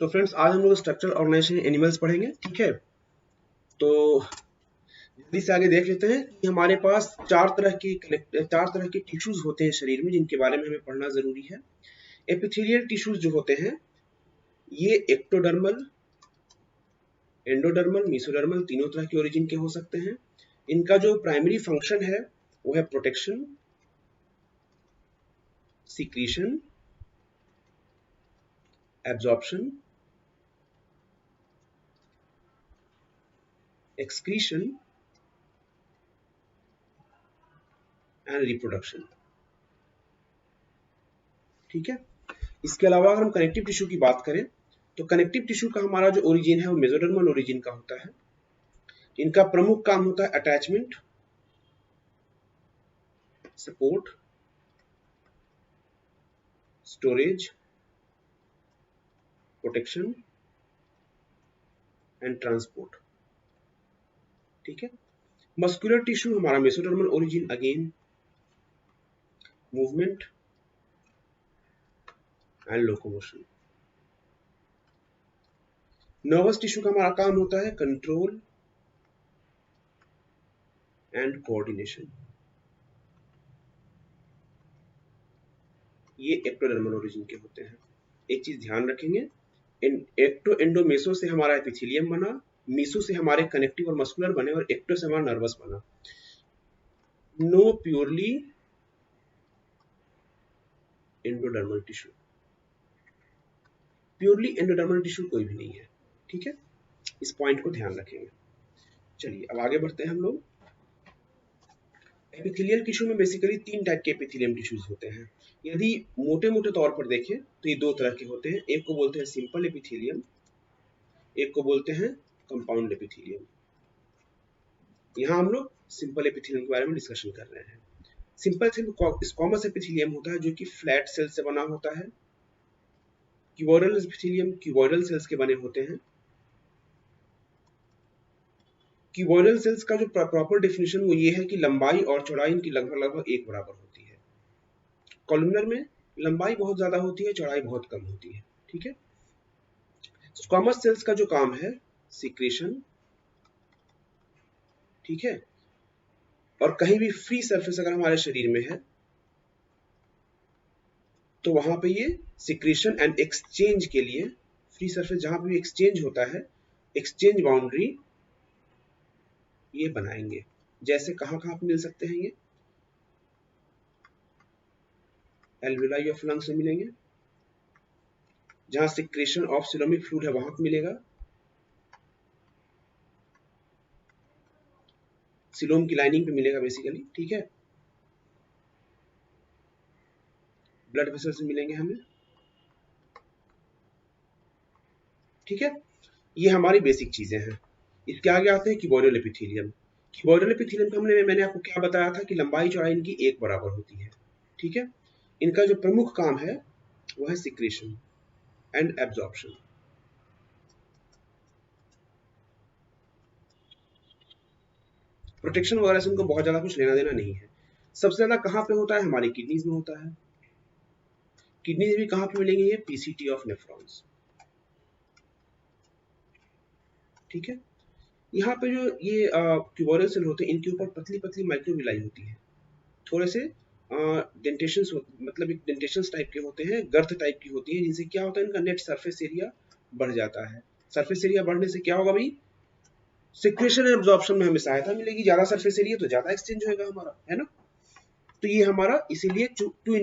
तो फ्रेंड्स आज हम लोग स्ट्रक्चरल ऑर्गेनाइजेशन एनिमल्स पढ़ेंगे, ठीक है। तो जल्दी से आगे देख लेते हैं कि हमारे पास चार तरह के टिश्यूज होते हैं शरीर में, जिनके बारे में हमें पढ़ना जरूरी है। एपिथेलियल टिश्यूज जो होते हैं ये एक्टोडर्मल, एंडोडर्मल, मेसोडर्मल तीनों तरह के ओरिजिन के हो सकते हैं। इनका जो प्राइमरी फंक्शन है वो है protection, secretion, absorption, excretion and reproduction, ठीक है। इसके अलावा अगर हम कनेक्टिव टिश्यू की बात करें तो कनेक्टिव टिश्यू का हमारा जो ओरिजिन है वो मेसोडर्मल ओरिजिन का होता है। इनका प्रमुख काम होता है attachment, support, storage, protection and transport, ठीक है। मस्कुलर टिश्यू हमारा mesodermal origin, again movement and locomotion. Nervous tissue का हमारा काम होता है कंट्रोल एंड कोऑर्डिनेशन। ये एक्टोडर्मल ओरिजिन के होते हैं। एक चीज ध्यान रखेंगे, एक्टो एंडो मेसो से हमारा एपिथेलियम बना, मेसो से हमारे कनेक्टिव और मस्कुलर बने, और एक्टो से हमारा नर्वस बना। No purely endodermal tissue, purely endodermal tissue कोई भी नहीं है, ठीक है। इस पॉइंट को ध्यान रखेंगे। चलिए अब आगे बढ़ते हैं हम लोग। एपिथेलियल टिश्यू में बेसिकली तीन टाइप के एपिथेलियम टिश्यूज होते हैं। यदि मोटे मोटे तौर पर देखें तो ये दो तरह के होते हैं। एक को बोलते हैं सिंपल एपिथेलियम, एक को बोलते हैं कंपाउंड एपिथेलियम। यहाँ हम लोग सिंपल एपिथेलियम के बारे में डिस्कशन कर रहे हैं। सिंपल स्क्वामस एपिथेलियम होता है जो कि फ्लैट सेल से बना होता है। क्यूबोइडल एपिथेलियम क्यूबोइडल सेल्स के बने होते हैं। क्यूबोइडल सेल्स का जो प्रॉपर डेफिनेशन वो ये है कि लंबाई और चौड़ाई इनकी लगभग लगभग एक बराबर होती है। कॉलमनर में लंबाई बहुत ज्यादा होती है, चौड़ाई बहुत कम होती है, ठीक है। स्क्वामस सेल्स का जो काम है सिक्रेशन, ठीक है। और कहीं भी फ्री सरफेस अगर हमारे शरीर में है तो वहां पे ये सिक्रेशन एंड एक्सचेंज के लिए, फ्री सरफेस जहां पे भी एक्सचेंज होता है, एक्सचेंज बाउंड्री ये बनाएंगे। जैसे कहां कहां पे मिल सकते हैं ये, एल्विलाई ऑफ लंग्स में मिलेंगे, जहां सिक्रेशन ऑफ सिलोमिक फ्लूइड है वहां पे मिलेगा, सिलोम की लाइनिंग पे मिलेगा बेसिकली, ठीक है। ब्लड वेसल्स में मिलेंगे हमें, ठीक है। ये हमारी बेसिक चीजें हैं। इसके आगे आते हैं क्यूबोइडल एपिथेलियम। क्यूबोइडल एपिथेलियम का मैंने आपको क्या बताया था कि लंबाई चौड़ाई इनकी एक बराबर होती है, ठीक है। इनका जो प्रमुख काम है वो है सिक्रेशन एंड एब्जॉर्प्शन। प्रोटेक्शन वगैरह से उनको बहुत ज्यादा कुछ लेना देना नहीं है। सबसे ज्यादा कहां पे होता है, हमारी किडनीज में होता है। किडनीज भी कहां पे मिलेंगे, ये पीसीटी ऑफ नेफ्रॉन्स, ठीक है। यहाँ पे जो ये क्यूबोइडल सेल होते हैं इनके ऊपर पतली पतली माइक्रोविलाई होती है। थोड़े से डेंटेशंस, मतलब एक डेंटेशंस टाइप के होते हैं, गर्थ टाइप की होती है, जिनसे क्या होता है इनका नेट सरफेस एरिया बढ़ जाता है। सरफेस एरिया बढ़ने से क्या होगा भाई, सिक्रेशन एंड एब्जॉर्प्शन में हमें सहायता मिलेगी। ज्यादा सरफेस एरिया तो ज्यादा एक्सचेंज होगा हमारा, है ना। तो ये हमारा इसीलिए टू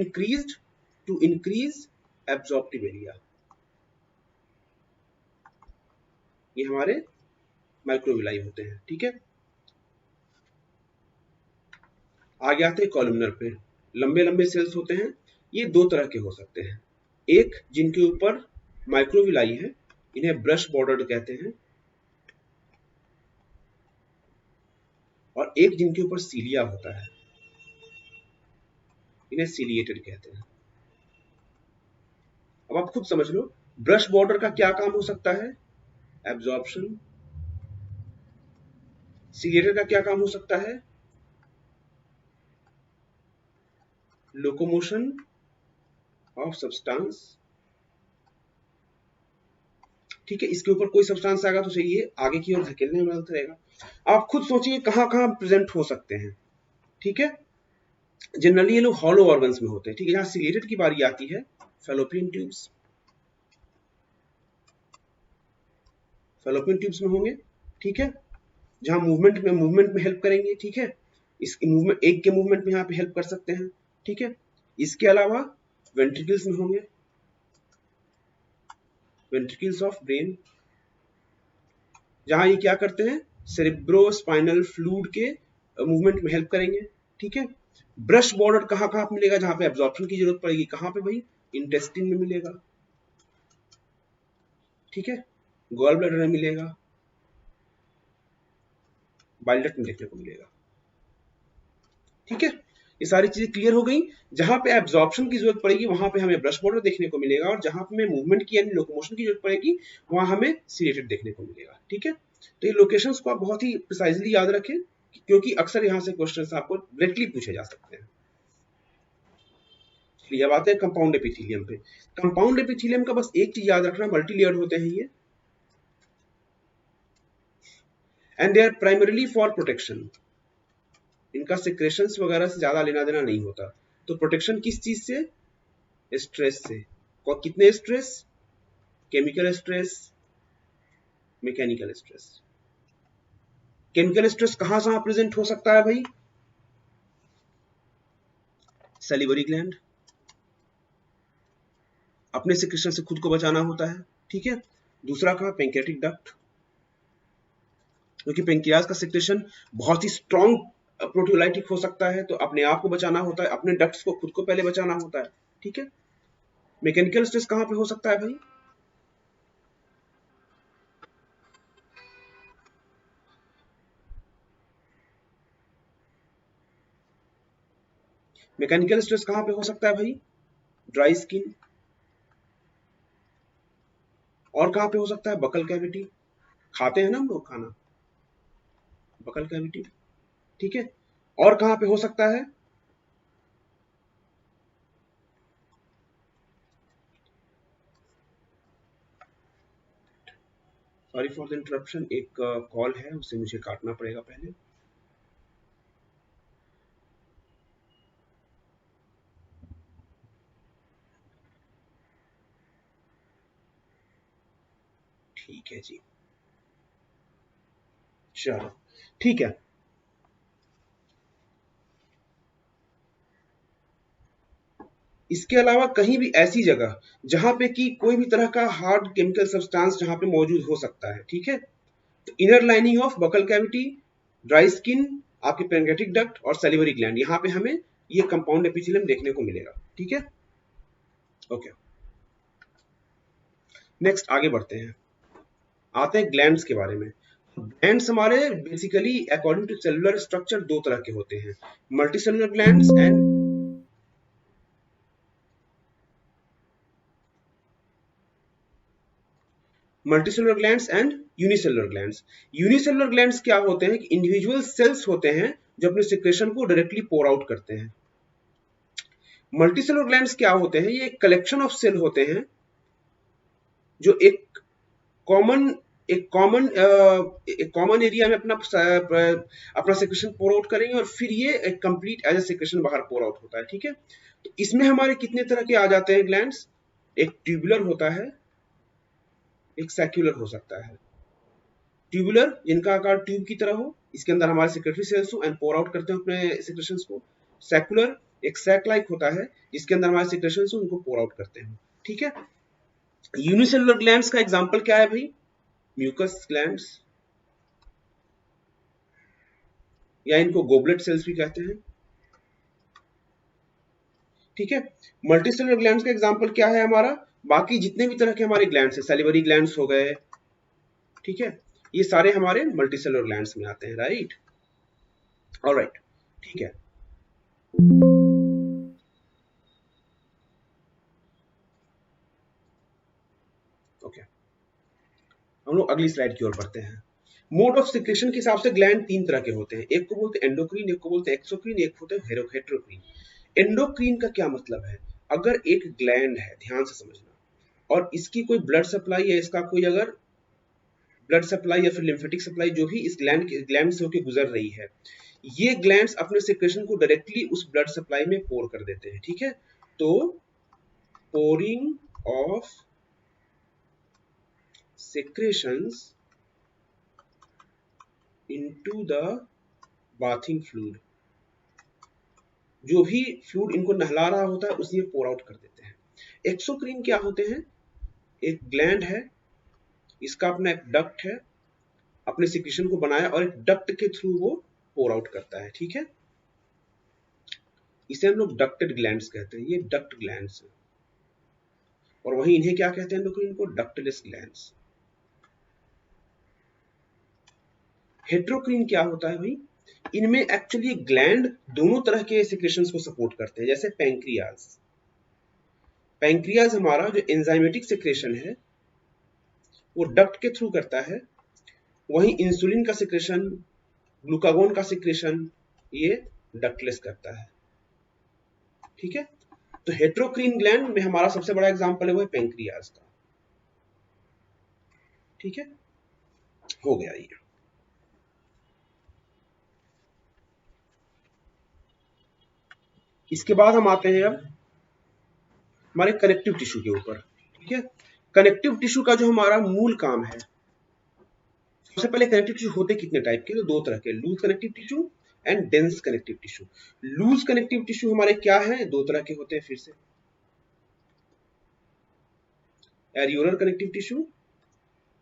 इंक्रीज एब्जॉर्प्टिव एरिया, ये हमारे माइक्रोविलाई होते हैं, ठीक है। आगे आते हैं कॉलमनर पे। लंबे लंबे सेल्स होते हैं, ये दो तरह के हो सकते हैं। एक जिनके ऊपर माइक्रोविलाई है, इन्हें ब्रश बॉर्डर्ड कहते हैं, और एक जिनके ऊपर सीलिया होता है, इन्हें सीलिएटेड कहते हैं। अब आप खुद समझ लो, ब्रश बॉर्डर का क्या काम हो सकता है, एब्जॉर्प्शन। सीलिएटेड का क्या काम हो सकता है, लोकोमोशन ऑफ सब्सटेंस ठीक है, इसके ऊपर कोई सब्सटेंस आएगा तो उसे ये आगे की ओर धकेलने में मदद करेगा। आप खुद सोचिए कहाँ कहाँ प्रेजेंट हो सकते हैं। ठीक है, जनरली ये लोग हॉलो ऑर्गन्स में होते हैं। ठीक है, यहाँ सिलेटेड की बारी आती है, फैलोपियन ट्यूब्स, फैलोपियन ट्यूब्स में होंगे। ठीक है, जहां मूवमेंट में हेल्प करेंगे। ठीक है, इस मूवमेंट, एग के मूवमेंट में यहाँ पे हेल्प कर सकते हैं। ठीक है, इसके अलावा वेंट्रिकल्स में होंगे, वेंट्रिकल्स ऑफ ब्रेन, जहां ये क्या करते हैं, सेरेब्रोस्पाइनल फ्लूइड के मूवमेंट में हेल्प करेंगे। ठीक है, ब्रश बॉर्डर कहाँ कहाँ मिलेगा, जहां पे एब्जॉर्प्शन की जरूरत पड़ेगी, कहाँ पे भाई, इंटेस्टिन में मिलेगा। ठीक है, गॉल ब्लैडर में मिलेगा, बाइल डक्ट में देखने को मिलेगा। ठीक है, ये सारी चीजें क्लियर हो गई। जहां पे एब्जॉर्प्शन की जरूरत पड़ेगी वहां पे हमें ब्रश बॉर्डर देखने को मिलेगा, और जहां पे हमें मूवमेंट की यानी लोकोमोशन की जरूरत पड़ेगी वहां हमें सिलेटेड देखने को मिलेगा। ठीक है, तो ये लोकेशंस को आप बहुत ही प्रिसाइजली याद रखें, क्योंकि अक्सर यहाँ से क्वेश्चंस आपको डायरेक्टली पूछे जा सकते हैं। चलिए अब आते हैं कंपाउंड एपिथेलियम पे। कंपाउंड एपिथेलियम का बस एक चीज याद रखना, मल्टी लेयर्ड होते हैं ये, and they are primarily for protection. इनका सिक्रेशंस वगैरह से ज्यादा लेना देना नहीं होता। तो प्रोटेक्शन किस चीज से, स्ट्रेस से। और कितने stress, chemical stress, mechanical stress. Chemical stress कहां कहां प्रेजेंट हो सकता है भाई, सैलिवरी ग्लैंड, अपने सिक्रेशन से खुद को बचाना होता है। ठीक है, दूसरा कहा, पैंक्रियाटिक डक्ट, क्योंकि पैंक्रियाज का सिक्रेशन बहुत ही स्ट्रॉन्ग प्रोटियोलाइटिक हो सकता है, तो अपने आप को बचाना होता है, अपने डक्ट्स को खुद को पहले बचाना होता है। ठीक है, मैकेनिकल स्ट्रेस कहां पे हो सकता है भाई, मैकेनिकल स्ट्रेस कहां पे हो सकता है भाई, ड्राई स्किन, और कहां पे हो सकता है, बकल कैविटी, खाते हैं ना हम लोग खाना, बकल कैविटी। ठीक है, और कहां पे हो सकता है, सॉरी फॉर द इंटरप्शन, एक कॉल है उसे मुझे काटना पड़ेगा पहले। ठीक है जी, चलो ठीक है। इसके अलावा कहीं भी ऐसी जगह जहां पे कि कोई भी तरह का हार्ड केमिकल सब्सटेंस जहां पे मौजूद हो सकता है। ठीक है, तो inner lining of buccal cavity, dry skin, आपके पैंक्रियाटिक डक्ट और सैलिवरी ग्लैंड, यहाँ पे हमें ये कंपाउंड एपिथेलियम देखने को मिलेगा। ठीक है, ओके, नेक्स्ट आगे बढ़ते हैं, आते हैं ग्लैंड्स के बारे में। ग्लैंड्स हमारे basically according to cellular structure दो तरह के होते हैं, multi cellular glands and multicellular glands and unicellular glands. Unicellular glands क्या होते हैं कि इंडिविजुअल सेल्स होते हैं जो अपने सिक्रेशन को डायरेक्टली पोर आउट करते हैं। मल्टीसेलुलर ग्लैंड्स क्या होते हैं, ये एक कलेक्शन ऑफ सेल होते हैं जो कॉमन एक कॉमन एरिया में अपना सिक्रेशन पोर आउट करेंगे, और फिर ये एक कंप्लीट एज ए सिक्रेशन बाहर पोर आउट होता है। ठीक है, तो इसमें हमारे कितने तरह के आ जाते हैं ग्लैंड्स, एक ट्यूबुलर होता है, एक सैक्युलर हो सकता है। ट्यूबुलर जिनका आकार ट्यूब की तरह हो, इसके अंदर हमारे सेक्रेटरी सेल्स हो एंड पोर आउट करते हैं अपने सिक्रेशंस को। सैकुलर एक सैक लाइक होता है जिसके अंदर हमारे सिक्रेशंस हो उनको पोर आउट करते हैं। ठीक है, यूनिसेलुलर ग्लैंड्स का एग्जांपल क्या है भाई, म्यूकस ग्लैंड्स, या इनको गोबलेट सेल्स भी कहते हैं। ठीक है, मल्टीसेलुलर ग्लैंड्स का एग्जांपल क्या है हमारा, बाकी जितने भी तरह के हमारे ग्लैंड्स हैं, सैलिवरी ग्लैंड्स हो गए। ठीक है, ये सारे हमारे मल्टीसेलुलर ग्लैंड्स में आते हैं, राइट, ऑलराइट, ठीक है। ओके, हम लोग अगली स्लाइड की ओर बढ़ते हैं। मोड ऑफ सिक्रेशन के हिसाब से ग्लैंड तीन तरह के होते हैं, एक को बोलते हैं एंडोक्रीन, एक को बोलते हैं एक्सोक्रीन, एक होते हैं हेटेरोक्रीन। एंडोक्रीन का क्या मतलब है, अगर एक ग्लैंड है, ध्यान से समझना, और इसकी कोई ब्लड सप्लाई या इसका कोई अगर ब्लड सप्लाई या फिर लिम्फेटिक सप्लाई जो भी इस ग्लैंड से होकर गुजर रही है, ये ग्लैंड्स अपने सिक्रेशन को डायरेक्टली उस ब्लड सप्लाई में पोर कर देते हैं, ठीक है। तो pouring of secretions into the bathing fluid, जो भी फ्लूइड इनको नहला रहा होता है उसी में पोर आउट कर देते हैं। एक्सोक्रीन क्या होते हैं? एक ग्लैंड है, इसका अपना एक डक्ट है, अपने सिक्रेशन को बनाया और एक डक्ट के थ्रू वो पोर आउट करता है, ठीक है। इसे हम लोग डक्टेड ग्लैंड्स कहते हैं, ये डक्ट ग्लैंड्स है। और वहीं इन्हें क्या कहते हैं एंडोक्रीन को? Ductless glands. हेट्रोक्रीन क्या होता है भाई? इनमें एक्चुअली ग्लैंड दोनों तरह के सिक्रेशंस को सपोर्ट करते हैं, जैसे पैंक्रियाज। पैंक्रियाज हमारा जो एंजाइमेटिक सिक्रेशन है वो डक्ट के थ्रू करता है, वहीं इंसुलिन का सिक्रेशन, ग्लूकागोन का सिक्रेशन ये डक्टलेस करता है, ठीक है। तो हेट्रोक्रीन ग्लैंड में हमारा सबसे बड़ा एग्जांपल है वो है पैंक्रियाज का, ठीक है। हो गया ये। इसके बाद हम आते हैं अब हमारे कनेक्टिव टिश्यू के ऊपर, ठीक है। कनेक्टिव टिश्यू का जो हमारा मूल काम है, सबसे पहले कनेक्टिव टिश्यू होते कितने टाइप के? तो दो तरह के, loose connective tissue and dense connective tissue. Loose connective tissue हमारे क्या है? दो तरह के होते हैं फिर से, areolar connective tissue,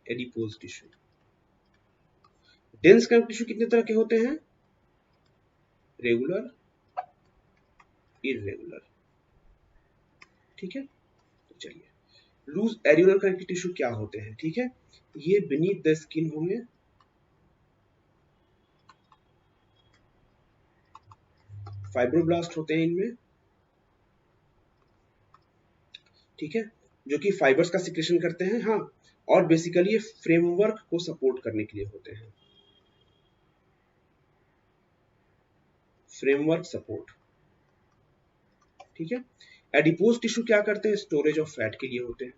adipose tissue. Dense connective tissue कितने तरह के होते हैं? रेगुलर, इररेगुलर, ठीक है। तो चलिए, लूज एरियोलर कनेक्टिव टिश्यू क्या होते हैं, ठीक है। ये बीनीथ द स्किन होंगे, फाइब्रोब्लास्ट होते हैं इनमें, ठीक है, जो कि फाइबर्स का सिक्रेशन करते हैं, हाँ। और बेसिकली ये फ्रेमवर्क को सपोर्ट करने के लिए होते हैं, फ्रेमवर्क सपोर्ट, ठीक है। एडिपोज टिश्यू क्या करते हैं? स्टोरेज ऑफ फैट के लिए होते हैं,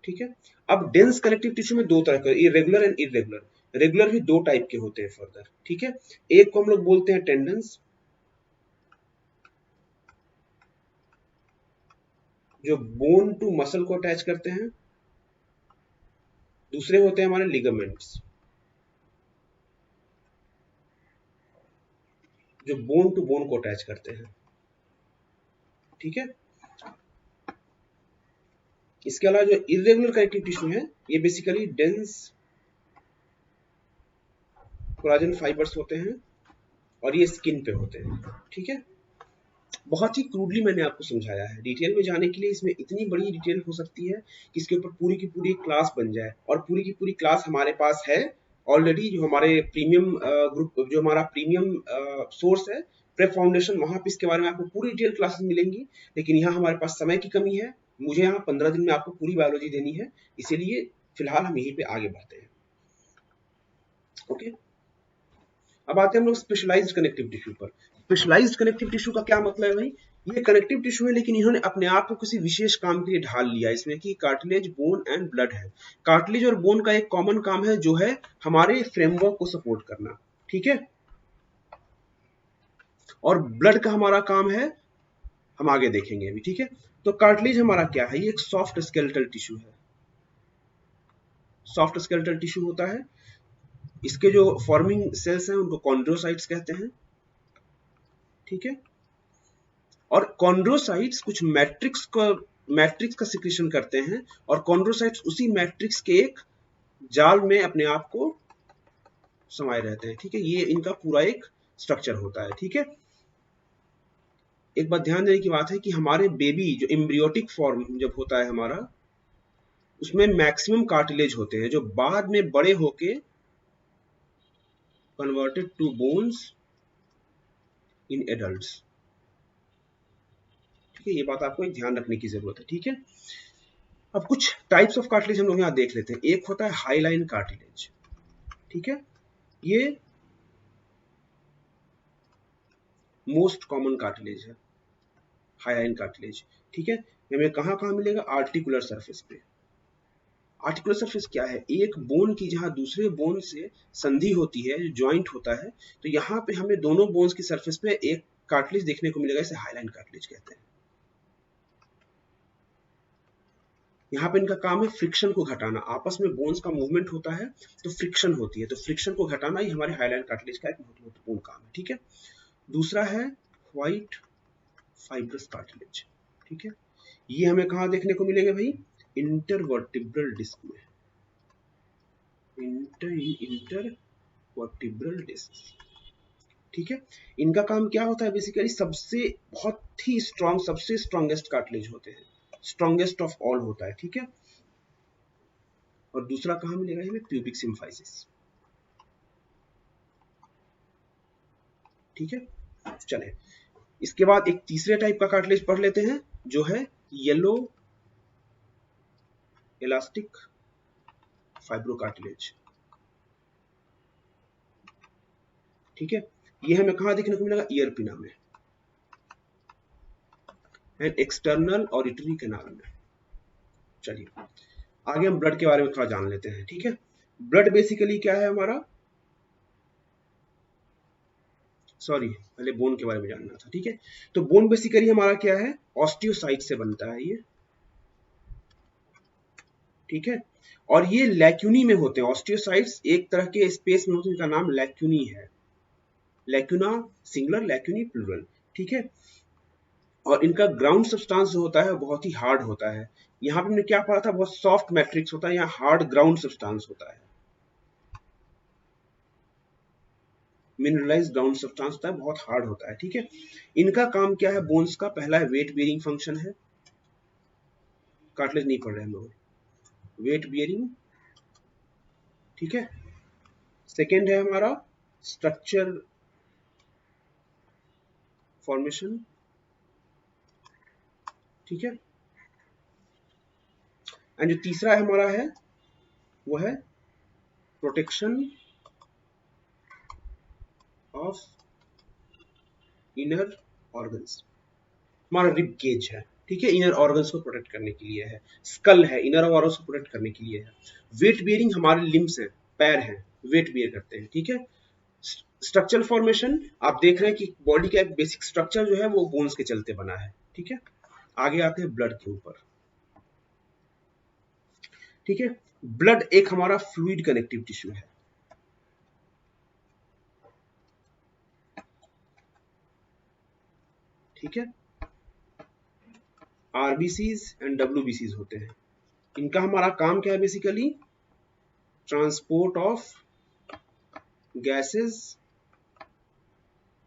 ठीक है। अब डेंस कनेक्टिव टिश्यू में दो तरह के, इरेगुलर एंड इरेगुलर। रेगुलर भी दो टाइप के होते हैं फर्दर, ठीक है। एक को हम लोग बोलते हैं टेंडन्स, जो बोन टू मसल को अटैच करते हैं। दूसरे होते हैं हमारे लिगामेंट्स, जो बोन टू बोन को अटैच करते हैं, ठीक है। इसके अलावा जो इरेगुलर कनेक्टिव टिश्यू है, ये बेसिकली डेंस कोलाजन फाइबर्स होते हैं और ये स्किन पे होते हैं, ठीक है। बहुत ही क्रूडली मैंने आपको समझाया है, डिटेल में जाने के लिए इसमें इतनी बड़ी डिटेल हो सकती है कि इसके ऊपर पूरी की पूरी क्लास बन जाए, और पूरी की पूरी क्लास हमारे पास है ऑलरेडी, जो हमारे प्रीमियम ग्रुप, जो हमारा प्रीमियम सोर्स है प्रेप फाउंडेशन, वहां पे इसके बारे में आपको पूरी डिटेल क्लासेस मिलेंगी। लेकिन यहाँ हमारे पास समय की कमी है, मुझे यहाँ 15 दिन में आपको पूरी बायोलॉजी देनी है, इसीलिए फिलहाल हम यहीं पे आगे बढ़ते हैं, ओके। अब आते हैं हम लोग स्पेशलाइज्ड कनेक्टिव टिश्यू पर। स्पेशलाइज्ड कनेक्टिव टिश्यू का क्या मतलब है भाई? ये कनेक्टिव टिश्यू है, लेकिन इन्होंने अपने आप को किसी विशेष काम के लिए ढाल लिया, इसमें कि कार्टिलेज, बोन एंड ब्लड है। कार्टिलेज और बोन का एक कॉमन काम है, जो है हमारे फ्रेमवर्क को सपोर्ट करना, ठीक है। और ब्लड का हमारा काम है, हम आगे देखेंगे अभी, ठीक है। तो कार्टिलेज हमारा क्या है? ये एक सॉफ्ट स्केलेटल टिश्यू है, सॉफ्ट स्केलेटल टिश्यू होता है। इसके जो फॉर्मिंग सेल्स हैं उनको कॉन्ड्रोसाइट्स कहते हैं, ठीक है। और कॉन्ड्रोसाइट्स कुछ मैट्रिक्स का सिक्रेशन करते हैं, और कॉन्ड्रोसाइट्स उसी मैट्रिक्स के एक जाल में अपने आप को समाये रहते हैं, ठीक है। ये इनका पूरा एक स्ट्रक्चर होता है, ठीक है। एक बात ध्यान देने की बात है कि हमारे बेबी जो एम्ब्रियोटिक फॉर्म जब होता है हमारा, उसमें मैक्सिमम कार्टिलेज होते हैं, जो बाद में बड़े होके converted to bones in adults, ठीक है। ये बात आपको एक ध्यान रखने की जरूरत है, ठीक है। अब कुछ टाइप्स ऑफ कार्टिलेज हम लोग यहाँ देख लेते हैं। एक होता है हाईलाइन कार्टिलेज, ठीक है। ये मोस्ट कॉमन कार्टिलेज है, हायालाइन कार्टिलेज। ठीक है, हमें कहाँ कहाँ मिलेगा? आर्टिकुलर सरफेस पे। आर्टिकुलर सरफेस क्या है? एक बोन की जहां दूसरे बोन से संधि होती है, जो ज्वाइंट होता है, तो यहाँ पे हमें दोनों बोन्स की सरफेस पे एक कार्टिलेज देखने को मिलेगा, इसे हायालाइन कार्टिलेज कहते हैं। यहाँ पे इनका काम है फ्रिक्शन को घटाना, आपस में बोन्स का मूवमेंट होता है तो फ्रिक्शन होती है, तो फ्रिक्शन को घटाना ही हमारे हायालाइन कार्टिलेज का एक महत्वपूर्ण काम है। ठीक है, दूसरा है व्हाइट फाइब्रस कार्टिलेज। ठीक है, ये हमें कहाँ देखने को मिलेंगे भाई? इंटरवर्टिब्रल डिस्क में, इंटरवर्टिब्रल डिस्क। ठीक है, इनका काम क्या होता है? बेसिकली सबसे बहुत ही स्ट्रॉन्ग, सबसे स्ट्रॉन्गेस्ट कार्टिलेज होते हैं, स्ट्रॉन्गेस्ट ऑफ ऑल होता है। ठीक है, और दूसरा कहाँ मिलेगा हमें? Pubic symphysis. ठीक है, चले इसके बाद एक तीसरे टाइप का कार्टिलेज पढ़ लेते हैं, जो है येलो इलास्टिक फाइब्रोकार्टिलेज। ठीक है, ये हमें कहाँ देखने को मिलेगा? ईयर पिना में एंड एक्सटर्नल ऑडिटरी कैनाल में। चलिए आगे हम ब्लड के बारे में थोड़ा जान लेते हैं। ठीक है, ब्लड बेसिकली क्या है हमारा? सॉरी, पहले बोन के बारे में जानना था। ठीक है, तो बोन बेसिकली हमारा क्या है? ऑस्टियोसाइट से बनता है ये। ठीक है, और ये लैक्यूनी में होते हैं। ऑस्टियोसाइट्स एक तरह के स्पेस में होते हैं, इनका नाम लैक्यूनी है। Lacuna singular, lacunae plural. ठीक है, और इनका ग्राउंड सब्सटेंस जो होता है बहुत ही हार्ड होता है। यहाँ पे हमने क्या पढ़ा था? बहुत सॉफ्ट मैट्रिक्स होता है, यहाँ हार्ड ग्राउंड सब्सटेंस होता है, मिनरलाइज ग्राउंड सब्सटेंस होता है, बहुत हार्ड होता है। ठीक है, इनका काम क्या है? बोन्स का पहला है वेट बियरिंग फंक्शन है, कार्टिलेज नहीं पढ़ रहे हम लोग, वेट बियरिंग। ठीक है, सेकेंड है हमारा स्ट्रक्चर फॉर्मेशन। ठीक है, एंड जो तीसरा है हमारा है वो है प्रोटेक्शन ऑफ इनर ऑर्गन्स। हमारा रिब केज है। ठीक है, इनर ऑर्गन्स को प्रोटेक्ट करने के लिए है। स्कल है, इनर ऑर्गन्स को प्रोटेक्ट करने के लिए है। वेट बियरिंग हमारे लिम्स हैं, पैर हैं, वेट बियर करते हैं। ठीक है, स्ट्रक्चरल फॉर्मेशन आप देख रहे हैं कि बॉडी का एक बेसिक स्ट्रक्चर जो है वो बोन्स के चलते बना है। ठीक है, आगे आते हैं ब्लड के ऊपर। ठीक है, ब्लड एक हमारा फ्लूइड कनेक्टिव टिश्यू है। ठीक है, आरबीसीज एंड डब्ल्यूबीसीज होते हैं। इनका हमारा काम क्या है? Basically transport of gases,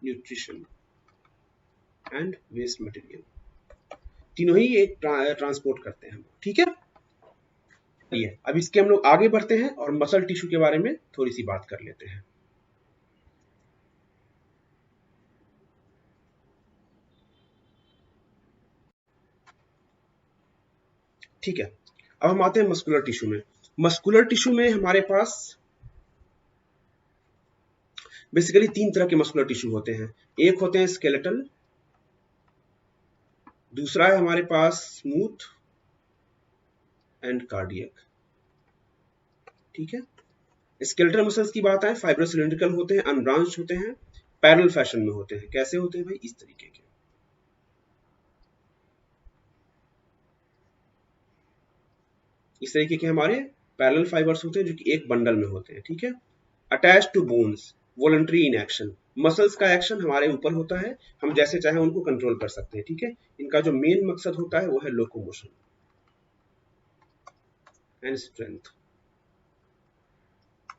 nutrition and waste material, तीनों ही एक ट्रांसपोर्ट करते हैं। ठीक है, ये अब इसके हम लोग आगे बढ़ते हैं और मसल टिश्यू के बारे में थोड़ी सी बात कर लेते हैं। ठीक है, अब हम आते हैं मस्कुलर टिश्यू में। मस्कुलर टिश्यू में हमारे पास बेसिकली तीन तरह के मस्कुलर टिश्यू होते हैं। एक होते हैं स्केलेटल, दूसरा है हमारे पास स्मूथ एंड कार्डियक। ठीक है, स्केलेटल मसल्स की बात आए, फाइब्रो सिलिंड्रिकल होते हैं, अनब्रांच्ड होते हैं, पैरेलल फैशन में होते हैं। कैसे होते हैं भाई? इस तरीके के। इस तरीके के हमारे पैरेलल फाइबर्स होते हैं जो कि एक बंडल में होते हैं। ठीक है, attach to bones, voluntary in action. Muscles का एक्शन हमारे ऊपर होता है, हम जैसे चाहे उनको कंट्रोल कर सकते हैं। ठीक है, इनका जो मेन मकसद होता है वो है लोकोमोशन एंड स्ट्रेंथ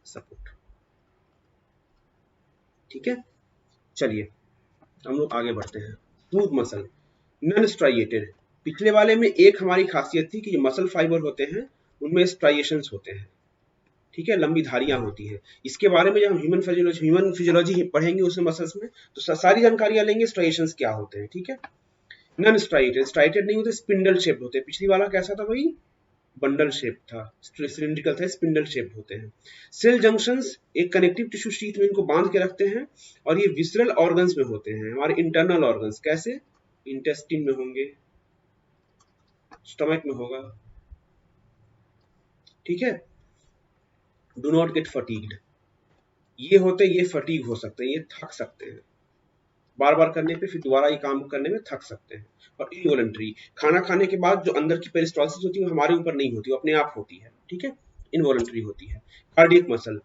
सपोर्ट। ठीक है, चलिए हम लोग आगे बढ़ते हैं। Smooth muscle, non striated. पिछले वाले में एक हमारी खासियत थी कि जो मसल फाइबर होते हैं उनमें स्ट्राइएशंस होते हैं। ठीक है, लंबी धारियां होती हैं। इसके बारे में जब हम ह्यूमन फिजियोलॉजी पढ़ेंगे उसमें मसल्स में, तो सारी जानकारियां लेंगे स्ट्राइएशंस क्या होते हैं। ठीक है, नॉन स्ट्राइएटेड, स्ट्राइएटेड नहीं होते, स्पिंडल शेप होते हैं। पिछली वाला कैसा था भाई? बंडल शेप था, सिलिंड्रिकल था, स्पिंडल शेप होते हैं। सेल जंक्शंस एक कनेक्टिव टिश्यू शीट में इनको बांध के रखते हैं, और ये विसरल ऑर्गन्स में होते हैं, हमारे इंटरनल ऑर्गन्स। कैसे? इंटेस्टिन में होंगे, स्टमक में होगा, ठीक है। डू नॉट गेट फटीग्ड, ये होते ये फटीग हो सकते हैं, ये थक सकते हैं, बार बार करने पे फिर दोबारा ये काम करने में थक सकते हैं। और इनवॉलंटरी, खाना खाने के बाद जो अंदर की पेरिस्टालसिस होती है वो हमारे ऊपर नहीं होती, वो अपने आप होती है, ठीक है, इनवॉलंटरी होती है। कार्डियक मसल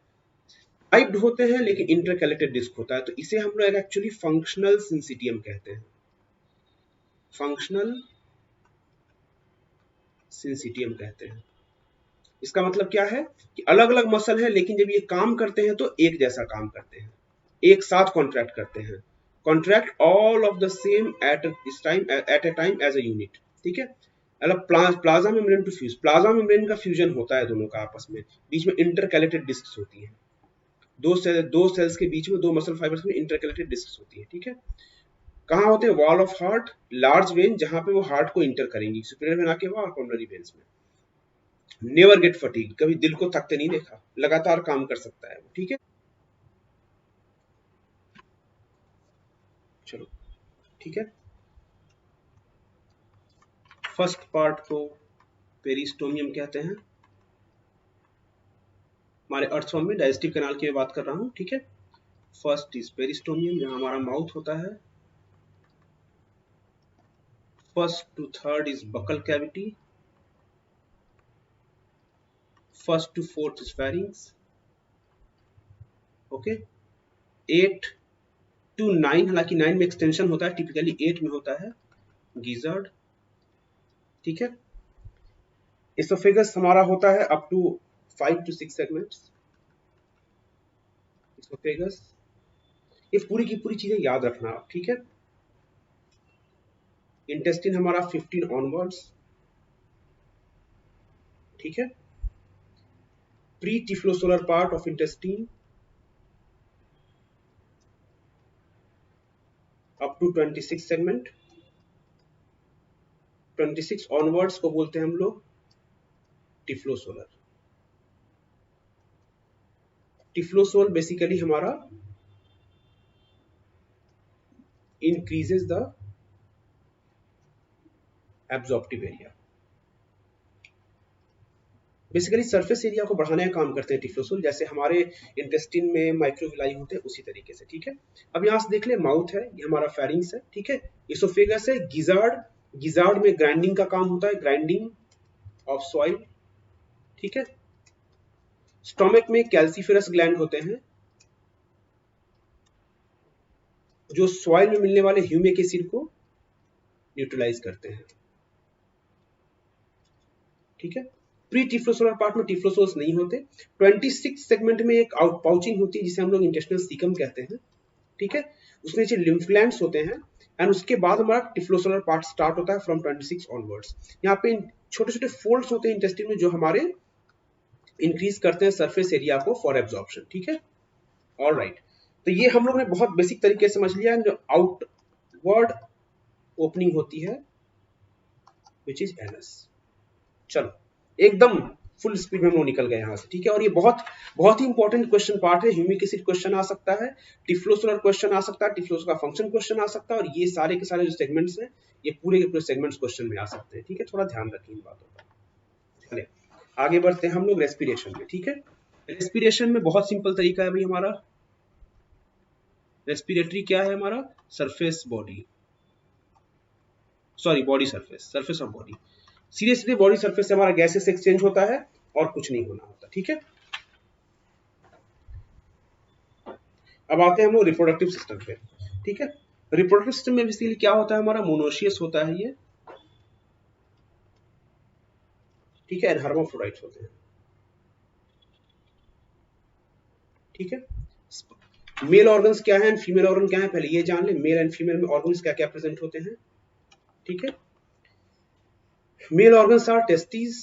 टाइप्ड होते हैं लेकिन इंटरकैलेटेड डिस्क होता है, तो इसे हम लोग एक्चुअली फंक्शनल सिंसिटियम कहते हैं, फंक्शनल सिंसिटियम कहते हैं। इसका मतलब क्या है कि अलग अलग मसल है लेकिन जब ये काम करते हैं तो एक जैसा काम करते हैं, एक साथ कॉन्ट्रैक्ट करते हैं, contract all of the same at a time as a unit, ठीक है। मतलब plasma membrane to fuse, plasma membrane का फ्यूजन होता है दोनों का आपस में, बीच में इंटरकैलेटेड डिस्क होती है, दो सेल्स के बीच में, दो मसल फाइबर्स में इंटरकैलेटेड डिस्क होती है, ठीक है। कहाँ होते हैं? Wall of heart, large when जहां पे वो हार्ट को इंटर करेंगी, सुपीरियर वेन आके और पल्मोनरी वेन्स में। नेवर गेट फटीग, कभी दिल को थकते नहीं देखा, लगातार काम कर सकता है, ठीक है। चलो ठीक है, फर्स्ट पार्ट को पेरिस्टोमियम कहते हैं, हमारे अर्थवर्म में डाइजेस्टिव कैनाल की बात कर रहा हूं, ठीक है। फर्स्ट इज पेरिस्टोमियम, जहां हमारा माउथ होता है। First to third is buccal cavity. First to fourth is pharynx, okay. 8 to 9, हालांकि 9 में एक्सटेंशन होता है, टिपिकली 8 में होता है गिजर्ड, ठीक है। इसोफेगस हमारा होता है up to 5 to 6 segments, oesophagus. ये पूरी की पूरी चीजें याद रखना आप, ठीक है। इंटेस्टिन हमारा 15 ऑनवर्ड्स, ठीक है। Pre typhlosolar part of intestine up to 26 segment, 26 onwards को बोलते हैं हम लोग टिफ्लोसोलर। टिफ्लोसोल बेसिकली हमारा increases the absorptive area, basically surface area को बढ़ाने का काम करते हैं टिफ्लोसोल, जैसे हमारे इंटेस्टिन में माइक्रोविलाई होते हैं उसी तरीके से, ठीक है। अब यहां से देख ले, माउथ है, ये हमारा फेरिंग्स है, ठीक है। इसोफेगस है, गिजार्ड, गिजार्ड में ग्राइंडिंग का काम होता है, ग्राइंडिंग ऑफ सॉइल, ठीक है। स्टोमक में कैल्सिफेरस ग्लैंड होते हैं जो सॉइल में मिलने वाले ह्यूमिक एसिड को न्यूट्रलाइज करते हैं, ठीक है। प्री टिफ्लोसोलर पार्ट में टिफ्लोसोल्स नहीं होते। 26 सेगमेंट में एक आउट पाउचिंग होती है जिसे हम लोग इंटेस्टिनल सीकम कहते हैं, ठीक है। उसके नीचे लिम्फ ग्लैंड्स होते हैं, एंड उसके बाद हमारा टिफ्लोसोलर पार्ट स्टार्ट होता है फ्रॉम 26 ऑनवर्ड्स। यहाँ पे छोटे छोटे फोल्ड्स होते हैं इंटेस्टिन में जो हमारे इंक्रीज करते हैं सरफेस एरिया को फॉर एब्जॉर्प्शन, ठीक है। ऑलराइट, तो ये हम लोग ने बहुत बेसिक तरीके से समझ लिया, जो आउटवर्ड ओपनिंग होती है विच इज एनस। चलो एकदम फुल स्पीड में हम लोग निकल गए यहाँ से, ठीक है। और ये बहुत बहुत ही इंपॉर्टेंट क्वेश्चन पार्ट है, ह्यूमिक एसिड क्वेश्चन आ सकता है, टिफ्लोसोलर क्वेश्चन आ सकता है, टिफ्लोसोलर का फंक्शन क्वेश्चन आ सकता है, और ये सारे के सारे जो सेगमेंट्स हैं ये पूरे के पूरे सेगमेंट्स क्वेश्चन में आ सकते हैं, ठीक है। थोड़ा ध्यान रखिए इन बातों का। चलिए आगे बढ़ते हैं हम लोग रेस्पिरेशन में, ठीक है। रेस्पिरेशन में बहुत सिंपल तरीका है भाई हमारा, रेस्पिरेटरी क्या है हमारा, surface body, sorry body surface, surface of body, सीधे सीधे बॉडी सरफेस से हमारा गैसेस एक्सचेंज होता है और कुछ नहीं होना होता, ठीक है। अब आते हैं हम लोग रिप्रोडक्टिव सिस्टम पे, ठीक है। रिप्रोडक्टिव सिस्टम में बेसिकली क्या होता है हमारा, मोनोशियस होता है ये, ठीक है, हर्माफ्रोडाइट्स होते हैं, ठीक है। मेल ऑर्गन्स क्या है एंड फीमेल ऑर्गन क्या है, पहले ये जान ले, मेल एंड फीमेल में ऑर्गन्स क्या क्या प्रेजेंट होते हैं, ठीक है। Male organs are testis,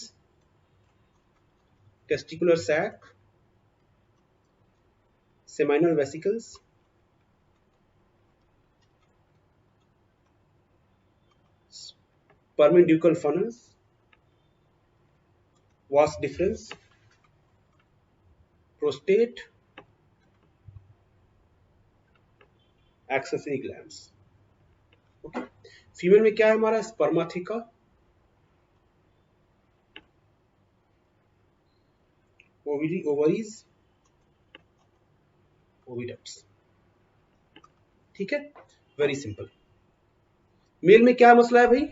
testicular sac, seminal vesicles, spermiducal funnels, vas deferens, prostate, accessory glands, okay. Female में क्या है हमारा, स्पर्माथिका, ओवरीज, ओविडक्ट्स। ठीक है, वेरी सिंपल। मेल में क्या मसला है भाई,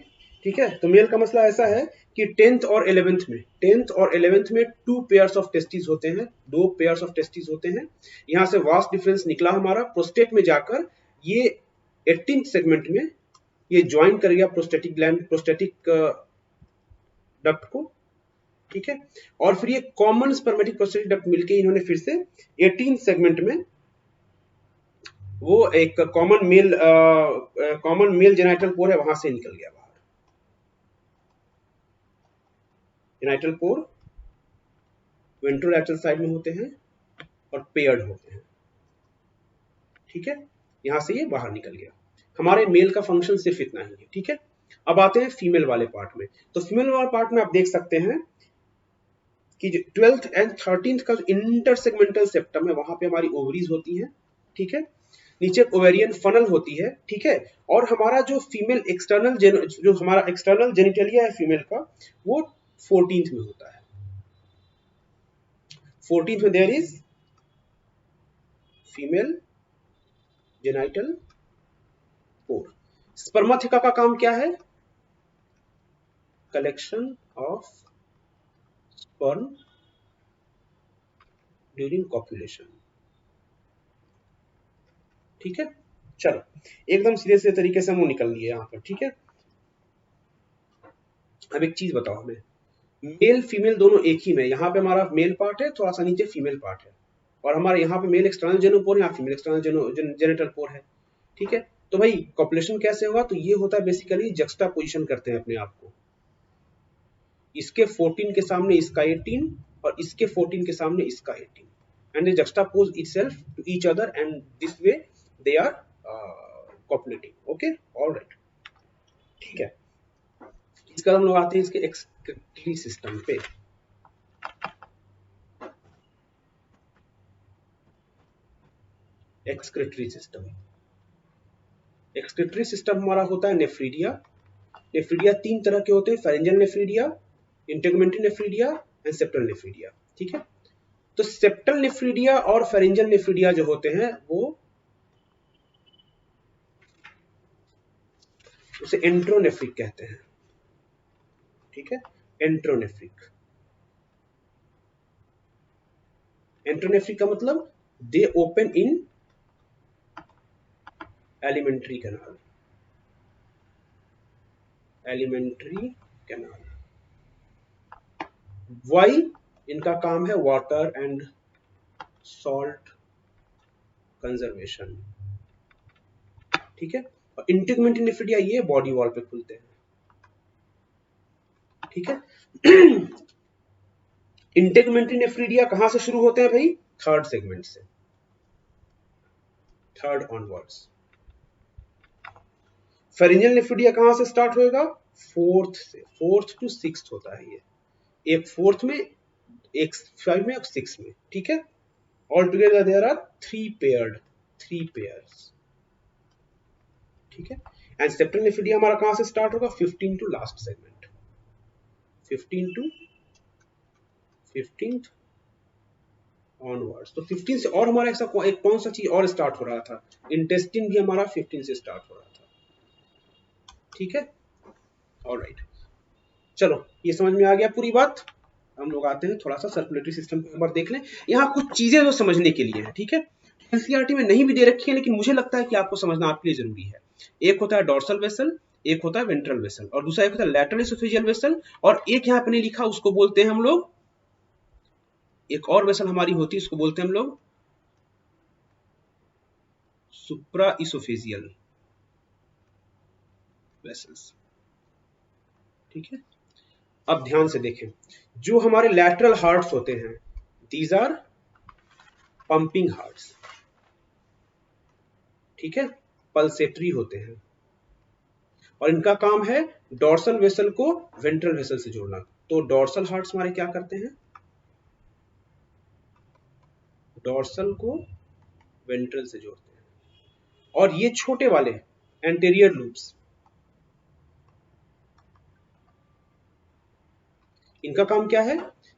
ठीक है, तो मेल का मसला ऐसा है कि 10th और 11th में 2 पेयर्स ऑफ टेस्टिस होते हैं, 2 पेयर्स ऑफ टेस्टिस होते हैं। यहां से वास्ट डिफरेंस निकला हमारा, प्रोस्टेट में जाकर ये 18th सेगमेंट में ये ज्वाइन कर गया प्रोस्टेटिक ग्लैंड, प्रोस्टेटिक डक्ट को, ठीक है, और फिर ये कॉमन स्पर्मेटिक प्रोस्टेटिक डक्ट मिलके इन्होंने फिर से 18th सेगमेंट में वो एक कॉमन मेल जेनाइटल पोर है, वहां से निकल गया बाहर। जेनाइटल पोर वेंट्रोलैटरल साइड में होते हैं और पेयर्ड होते हैं, ठीक है, यहां से ये बाहर निकल गया। हमारे मेल का फंक्शन सिर्फ इतना ही है, ठीक है। अब आते हैं फीमेल वाले पार्ट में। तो फीमेल वाले पार्ट में आप देख सकते हैं कि 12th एंड 13th का इंटरसेगमेंटल सेप्टम है, वहां पे हमारी ओवरीज होती हैं, ठीक है, नीचे ओवेरियन फनल होती है, ठीक है, और हमारा जो फीमेल एक्सटर्नल जो हमारा एक्सटर्नल जेनिटलिया है फीमेल का, वो 14th में होता है। 14th में there is female genital pore. Spermatheca का काम क्या है, collection of sperm during copulation, ठीक है। चलो एकदम सीधे सीधे तरीके से हम निकल लिए यहां पर, ठीक है। अब एक चीज बताओ हमें, मेल फीमेल दोनों एक ही में, यहाँ पे हमारा मेल पार्ट है, थोड़ा सा नीचे फीमेल पार्ट है, और हमारे यहाँ पे मेल एक्सटर्नल जेनोपोर है, यहाँ फीमेल एक्सटर्नल जेनिटल पोर है, ठीक है। तो भाई कॉपुलेशन कैसे होगा, तो ये होता है बेसिकली जक्स्टा पोजिशन करते हैं अपने आप को, इसके 14 के सामने इसका 18 और इसके 14 के सामने इसका 18 and they juxtapose itself to each other and this way they are copulating, okay, alright, ठीक है। इसका हम लोग आते हैं इसके एक्सक्रीटरी सिस्टम पे। एक्सक्रीटरी सिस्टम, एक्सक्रीटरी सिस्टम हमारा होता है नेफ्रीडिया। नेफ्रीडिया 3 तरह के होते हैं, pharyngeal nephridia, integumentary nephridia and septal nephridia, ठीक है। तो सेप्टल नेफ्रीडिया और फेरेंजियल नेफ्रीडिया जो होते हैं वो उसे एंट्रोनेफ्रिक कहते हैं, ठीक है, एंट्रोनेफ्रिक। एंट्रोनेफ्रिक का मतलब they open in alimentary canal, alimentary canal. Why, इनका काम है वाटर एंड सॉल्ट कंजर्वेशन, ठीक है। और इंटेगुमेंटरी नेफ्रीडिया ये बॉडी वॉल पे खुलते हैं, ठीक है। इंटेगुमेंटरी नेफ्रीडिया कहां से शुरू होते हैं भाई, 3rd सेगमेंट से, 3rd ऑनवर्ड्स। फेरेंजियल नेफ्रीडिया कहां से स्टार्ट होएगा, 4th से, 4th to 6th होता है ये, एक 4th में, एक 5 में और 6 में, ठीक है। All together there are 3 pairs, ठीक है। एंड सेप्टल नेफ्रीडिया हमारा कहां से स्टार्ट होगा, 15 to last segment, 15 to 15th onwards. तो 15 से और हमारा ऐसा एक कौन सा चीज और स्टार्ट हो रहा था, इंटेस्टिन भी हमारा 15 से स्टार्ट हो रहा था, ठीक है, ऑलराइट। चलो ये समझ में आ गया पूरी बात। हम लोग आते हैं थोड़ा सा सर्कुलेटरी सिस्टम को एक बार देख लें। यहाँ कुछ चीजें जो समझने के लिए है, ठीक है, एनसीईआरटी में नहीं भी दे रखी है लेकिन मुझे लगता है कि आपको समझना आपके लिए जरूरी है। एक होता है डोर्सल वेसल, एक होता है वेंट्रल वेसल, और दूसरा एक होता है लैटरल एसोफेजियल वेसल, और एक यहाँ पे नहीं लिखा, उसको बोलते हैं हम लोग, एक और वेसल हमारी होती है उसको बोलते हैं हम लोग सुप्रा इसोफेजियल वेसल्स, ठीक है। अब ध्यान से देखें, जो हमारे लैटरल हार्ट्स होते हैं, दीज आर पंपिंग हार्ट्स, ठीक है, पल्सेटरी होते हैं, और इनका काम है डोर्सल वेसल को वेंट्रल वेसल से जोड़ना। तो डोर्सल हार्ट्स हमारे क्या करते हैं, डोर्सल को वेंट्रल से जोड़ते हैं, और ये छोटे वाले एंटीरियर लूप्स, इनका काम क्या है?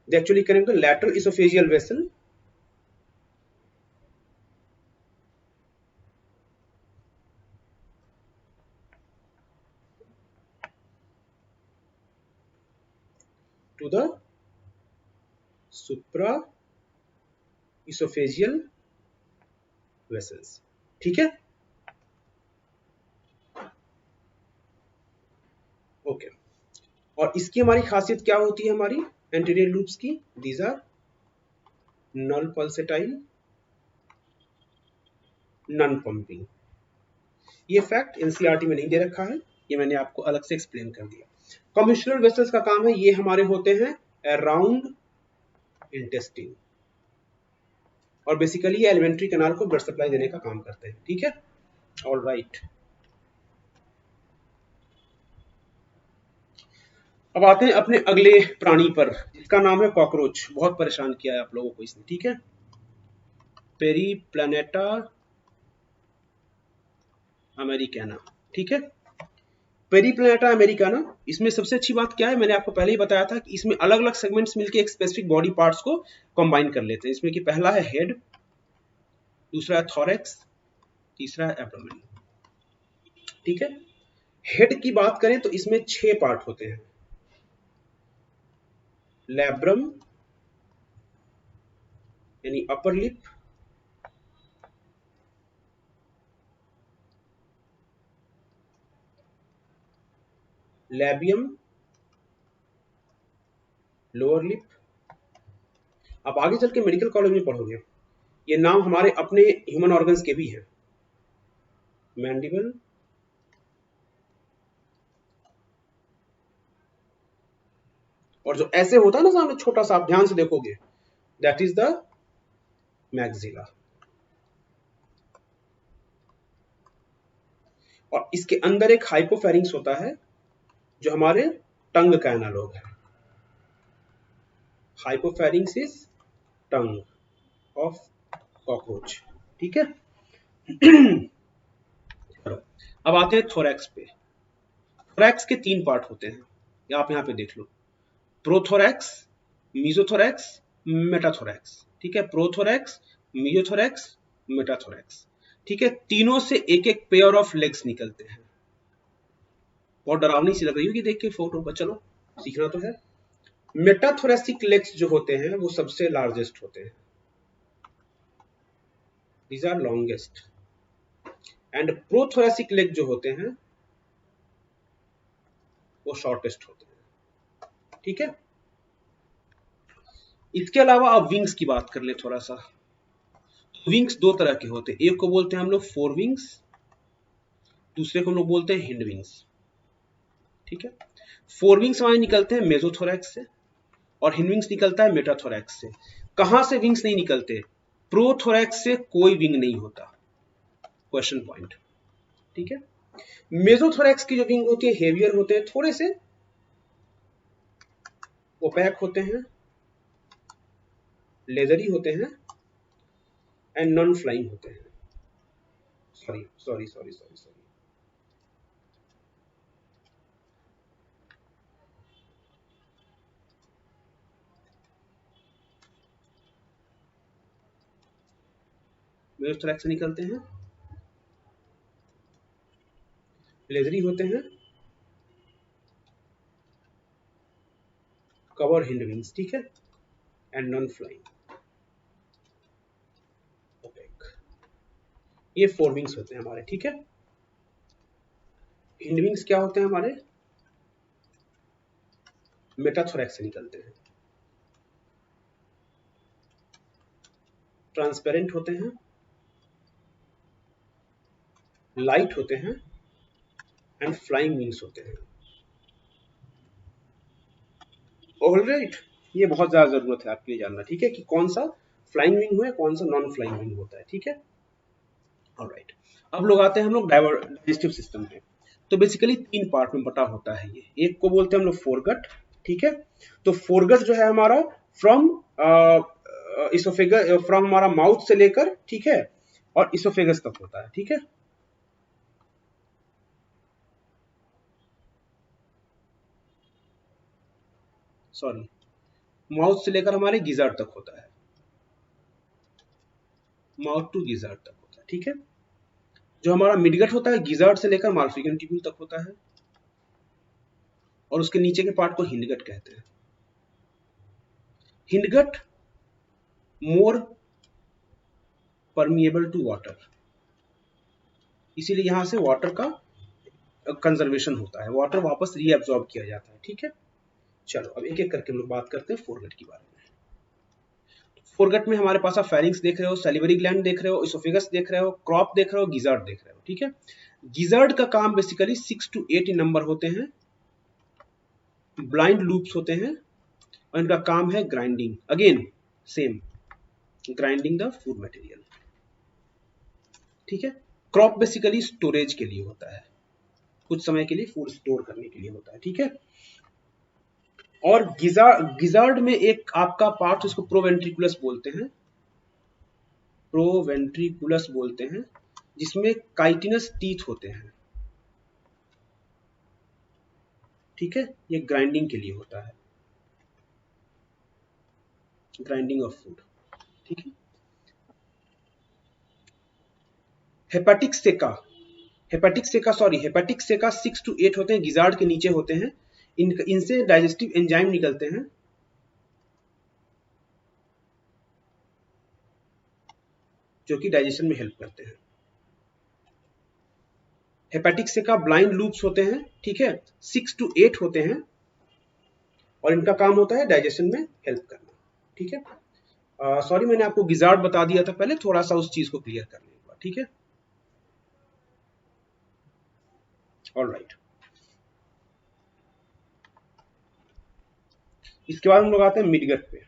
They actually connect the lateral oesophageal vessel to the supra oesophageal vessels. ठीक है, ओके। और इसकी हमारी खासियत क्या होती है हमारी एंटीरियर लूप्स की? These are non pulsatile, non pumping. ये फैक्ट एनसीईआरटी में नहीं दे रखा है, ये मैंने आपको अलग से एक्सप्लेन कर दिया। कॉम्यूशनल वेसल्स का काम है, ये हमारे होते हैं अराउंड इंटेस्टिन, और बेसिकली ये एलिमेंट्री कैनाल को ब्लड सप्लाई देने का काम करते हैं। ठीक है, ऑल राइट। अब आते हैं अपने अगले प्राणी पर, जिसका नाम है कॉकरोच। बहुत परेशान किया है आप लोगों को इसने। ठीक है, पेरीप्लैनेटा अमेरिकाना। ठीक है, पेरीप्लैनेटा अमेरिकाना, इसमें सबसे अच्छी बात क्या है, मैंने आपको पहले ही बताया था कि इसमें अलग अलग सेगमेंट्स मिलके एक स्पेसिफिक बॉडी पार्ट्स को कंबाइन कर लेते हैं। इसमें कि पहला है हेड, दूसरा है थोरैक्स, तीसरा है एब्डोमेन। ठीक है, हेड की बात करें तो इसमें 6 पार्ट होते हैं। लैब्रम यानी अपर लिप, लैबियम लोअर लिप। आप आगे चल के मेडिकल कॉलेज में पढ़ोगे, ये नाम हमारे अपने ह्यूमन ऑर्गन्स के भी हैं। मैंडिबल, और जो ऐसे होता है ना सामने छोटा सा, आप ध्यान से देखोगे, दैट इज द मैक्सिला। और इसके अंदर एक हाइपोफेरिंक्स होता है जो हमारे टंग का एनालॉग है। हाइपोफेरिंक्स इज टंग ऑफ कॉकरोच। ठीक है, अब आते हैं थोरैक्स पे। थोरैक्स के 3 पार्ट होते हैं, आप यहां पे देख लो, प्रोथोरैक्स, मीजोथोरैक्स, मेटाथोरैक्स। ठीक है, प्रोथोरैक्स, मीजोथोरैक्स, मेटाथोरैक्स। ठीक है, तीनों से एक एक पेयर ऑफ लेग्स निकलते हैं। बहुत डरावनी सी लग रही होगी देख के फोटो पर, चलो सीखना तो है। मेटाथोरेसिक लेग्स जो होते हैं वो सबसे लार्जेस्ट होते हैं, these are longest. And prothoracic leg जो होते हैं वो शॉर्टेस्ट होते हैं। ठीक है, इसके अलावा अब विंग्स की बात कर ले थोड़ा सा। विंग्स 2 तरह के होते हैं, एक को बोलते हैं हम लोग फोर विंग्स, दूसरे को हम लोग बोलते हैं हिंड विंग्स। ठीक है, फोर विंग्स हमारे निकलते हैं मेसोथोरैक्स से, और हिंड विंग्स निकलता है मेटाथोरैक्स से। कहां से विंग्स नहीं निकलते? प्रोथोरैक्स से कोई विंग नहीं होता। Question point. ठीक है, मेसोथोरैक्स की जो विंग होती है हेवियर होते हैं थोड़े से, ओपैक होते हैं, लेदरी होते हैं, एंड नॉन फ्लाइंग होते हैं। Sorry sorry sorry sorry sorry, mesothorax से निकलते हैं, लेदरी होते हैं, कवर हिंड विंग्स। ठीक है, एंड नॉन फ्लाइंग, ओपेक। ये फोर विंग्स होते हैं हमारे। ठीक है, हिंड विंग्स क्या होते हैं हमारे? मेटाथोरैक्स से निकलते हैं, ट्रांसपेरेंट होते हैं, लाइट होते हैं, एंड फ्लाइंग विंग्स होते हैं। ऑलराइट, ये बहुत ज्यादा जरूरत है आपके लिए जानना। ठीक है, कि कौन सा फ्लाइंग विंग है, कौन सा नॉन फ्लाइंग विंग होता है। ठीक है, ऑलराइट। अब लोग आते हैं हम लोग डाइजेस्टिव सिस्टम पे। तो बेसिकली 3 पार्ट में बटा होता है ये। एक को बोलते हैं हम लोग फोरगट। ठीक है, तो फोरगट जो है हमारा फ्रॉम इसोफेगस, फ्रॉम हमारा माउथ से लेकर, ठीक है, और इसोफेगस तक होता है। ठीक है, सॉरी माउथ से लेकर हमारे गिजार्ड तक होता है, माउथ टू गिजार्ड तक होता है, ठीक है। जो हमारा मिडगट होता है गिजार्ड से लेकर मार्फिगन ट्यूब्यूल तक होता है, और उसके नीचे के पार्ट को हिंडगट कहते हैं। Hindgut more permeable to water, इसीलिए यहां से वाटर का कंजर्वेशन होता है, वाटर वापस रीअब्सॉर्ब किया जाता है, ठीक है। चलो अब एक एक करके हम लोग बात करते हैं फोरगट के बारे में। फोरगट में हमारे पास आप फेरिंग्स देख रहे हो, सैलिवरी ग्लैंड देख रहे हो, इसोफेगस देख रहे हो, क्रॉप देख रहे हो, गिजार्ड देख रहे हो, ठीक है। गिजार्ड का काम बेसिकली 6 to 8 इन नंबर होते हैं, ब्लाइंड लूप्स होते हैं, और इनका काम है grinding, again same, grinding the food material, ठीक है। क्रॉप बेसिकली स्टोरेज के लिए होता है, कुछ समय के लिए फूड स्टोर करने के लिए होता है, ठीक है। और गिजार्ड में एक आपका पार्ट जिसको प्रोवेंट्रिकुलस बोलते हैं, प्रोवेंट्रिकुलस बोलते हैं, जिसमें काइटिनस टीथ होते हैं, ठीक है। ये ग्राइंडिंग के लिए होता है, ग्राइंडिंग ऑफ फूड, ठीक है। हेपेटिक सेका, हेपेटिक सेका 6 to 8 होते हैं, गिजार्ड के नीचे होते हैं। इनसे डाइजेस्टिव एंजाइम निकलते हैं, जो कि डाइजेशन में हेल्प करते हैं। हेपेटिक सेका ब्लाइंड लूप्स होते हैं, ठीक है, 6 to 8 होते हैं, और इनका काम होता है डाइजेशन में हेल्प करना, ठीक है। सॉरी मैंने आपको गिजार्ड बता दिया था पहले, थोड़ा सा उस चीज को क्लियर कर लें एक बार, ठीक है। ऑलराइट, इसके बाद हम लोग आते हैं मिडगट पे,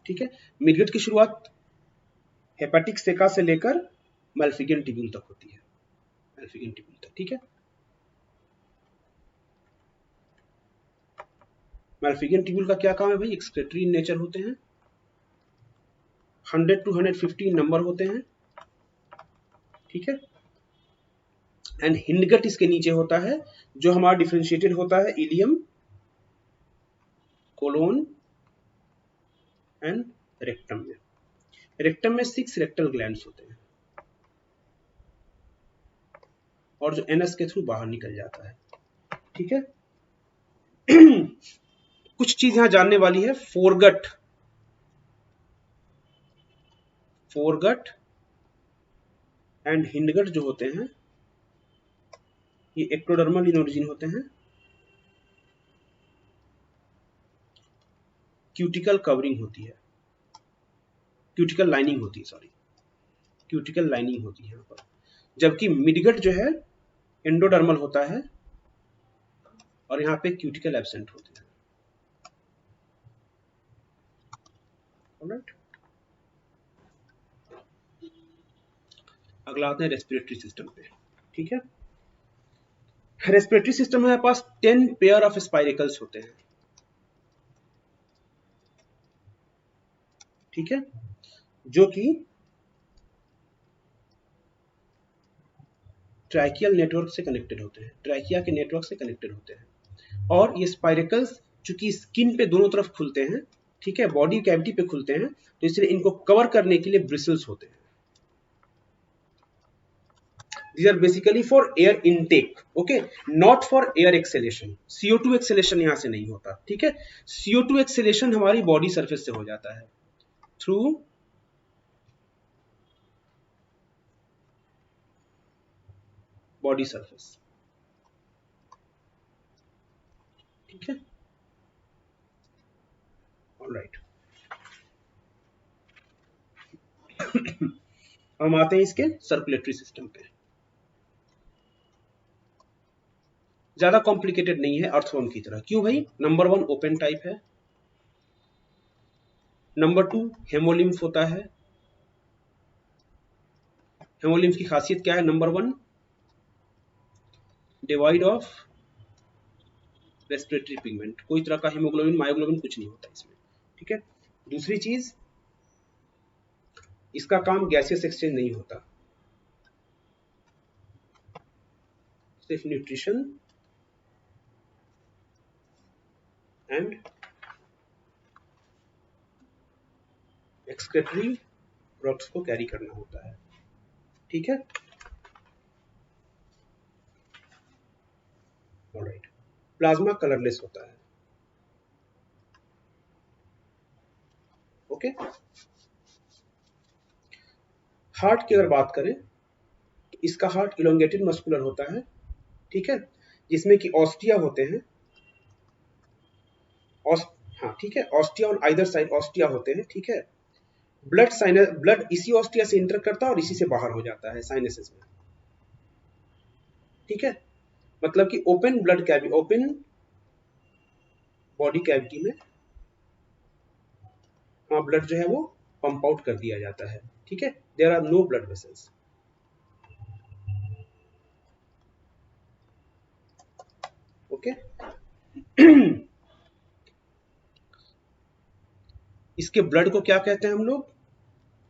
ठीक है। मिडगट की शुरुआत हेपेटिक सेका से लेकर मैल्फिगन ट्यूब्यूल तक होती है, मैल्फिगन ट्यूब्यूल तक, ठीक है। मैल्फिगन ट्यूब्यूल का क्या काम है भाई, एक्सक्रीटरी इन नेचर होते हैं, 100 to 150 नंबर होते हैं, ठीक है। एंड हिंडगट इसके नीचे होता है, जो हमारा डिफरेंशिएटेड होता है इलियम, कोलोन एंड रेक्टम में। रेक्टम में 6 रेक्टल ग्लैंड्स होते हैं, और जो एनस के थ्रू बाहर निकल जाता है, ठीक है। कुछ चीज यहां जानने वाली है, फोरगट, फोरगट एंड हिंडगट जो होते हैं, ये एक्टोडर्मल इन ओरिजिन होते हैं, क्यूटिकल कवरिंग होती है, क्यूटिकल लाइनिंग होती है, सॉरी, क्यूटिकल लाइनिंग होती है यहाँ पर, जबकि मिडगट जो है एंडोडर्मल होता है, और यहाँ पे क्यूटिकल एब्सेंट होते हैं, ऑलराइट। अगला आते हैं रेस्पिरेटरी सिस्टम पे, ठीक है। रेस्पिरेटरी सिस्टम में हमारे पास 10 पेयर ऑफ स्पाइरेकल्स होते हैं, ठीक है, जो कि ट्रैकियल नेटवर्क से कनेक्टेड होते हैं, ट्रैकिया के नेटवर्क से कनेक्टेड होते हैं। और ये स्पाइरेकल्स चूंकि स्किन पे दोनों तरफ खुलते हैं, ठीक है, बॉडी कैविटी पे खुलते हैं, तो इसलिए इनको कवर करने के लिए ब्रिसल्स होते हैं। These are basically for air intake, okay, not for air exhalation. CO2 exhalation यहां से नहीं होता, ठीक है। CO2 exhalation हमारी बॉडी सरफेस से हो जाता है थ्रू बॉडी सरफेस, ठीक है, ऑलराइट। हम आते हैं इसके सर्कुलेटरी सिस्टम पे, ज्यादा कॉम्प्लिकेटेड नहीं है अर्थवर्म की तरह, क्यों भाई, नंबर 1 ओपन टाइप है, नंबर 2 हेमोलिम्फ होता है। हेमोलिम्फ की खासियत क्या है, number 1 divide of respiratory pigment, कोई तरह का हीमोग्लोबिन मायोग्लोबिन कुछ नहीं होता इसमें, ठीक है। दूसरी चीज, इसका काम गैसियस एक्सचेंज नहीं होता, सिर्फ न्यूट्रिशन एंड एक्सक्रेटरी प्रोडक्ट्स को कैरी करना होता है। ठीक है, ऑलराइट। प्लाज्मा कलरलेस होता है। ओके, हार्ट की अगर बात करें तो इसका हार्ट इलोंगेटेड मस्कुलर होता है। ठीक है, जिसमें कि ऑस्टिया होते हैं। हाँ ठीक है, ostia on either side ostia होते हैं। ठीक है, ब्लड इसी ऑस्टिया से इंटर करता है और इसी से बाहर हो जाता है साइनसेस में। ठीक है, मतलब कि ओपन बॉडी कैविटी में हाँ ब्लड जो है वो पंप आउट कर दिया जाता है। ठीक है, there are no blood vessels. Okay, इसके ब्लड को क्या कहते हैं हम लोग?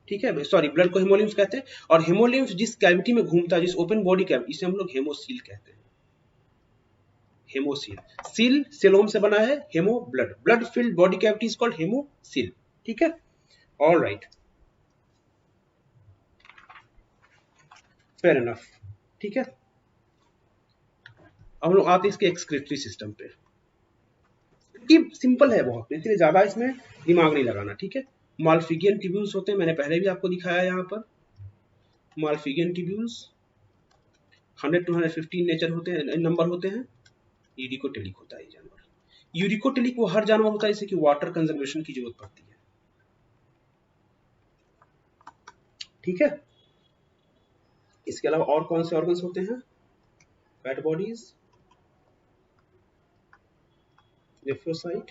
ठीक है, सॉरी, ब्लड को हेमोलिम्फ कहते हैं। और हेमोलिम्फ जिस कैविटी में घूमता है, जिस ओपन बॉडी कैविटी, इसे हम लोग हेमोसील कहते हैं। हेमोसील, सील सेलोम से बना है, haemo blood filled body cavity is called haemocoel. ठीक है, ऑल राइट, फेयर इनफ। ठीक है, अब लोग आते हैं इसके एक्सक्रीटरी सिस्टम पे। कि सिंपल है बहुत, इसलिए ज्यादा इसमें दिमाग नहीं लगाना। ठीक है, मालफिगियन ट्यूब्यूल्स होते हैं, मैंने पहले भी आपको दिखाया यहाँ पर। मालफिगियन ट्यूब्यूल्स 100 to 115 नेचर होते हैं, नंबर होते हैं। यूरिकोटेलिक होता है ये जानवर। यूरिकोटेलिक वो हर जानवर होता है जिसे कि वाटर कंजर्वेशन की जरूरत पड़ती है। ठीक है, इसके अलावा और कौन से ऑर्गन्स होते हैं? Fat bodies, nephrocyte,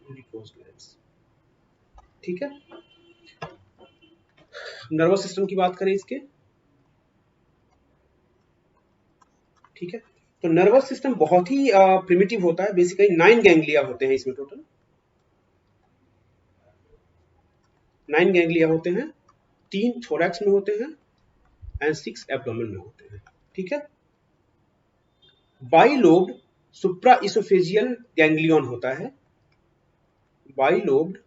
uricose glands. ठीक है, नर्वस सिस्टम की बात करें इसके। ठीक है, तो नर्वस सिस्टम बहुत ही प्रिमिटिव होता है। बेसिकली 9 गैंग्लिया होते हैं इसमें टोटल। 9 गैंग्लिया होते हैं, 3 थोरैक्स में होते हैं एंड 6 एब्डोमेन में होते हैं। ठीक है, बाइलोब्ड सुप्रा इसोफेजियल गैंग्लियन होता है। बाइलोब्ड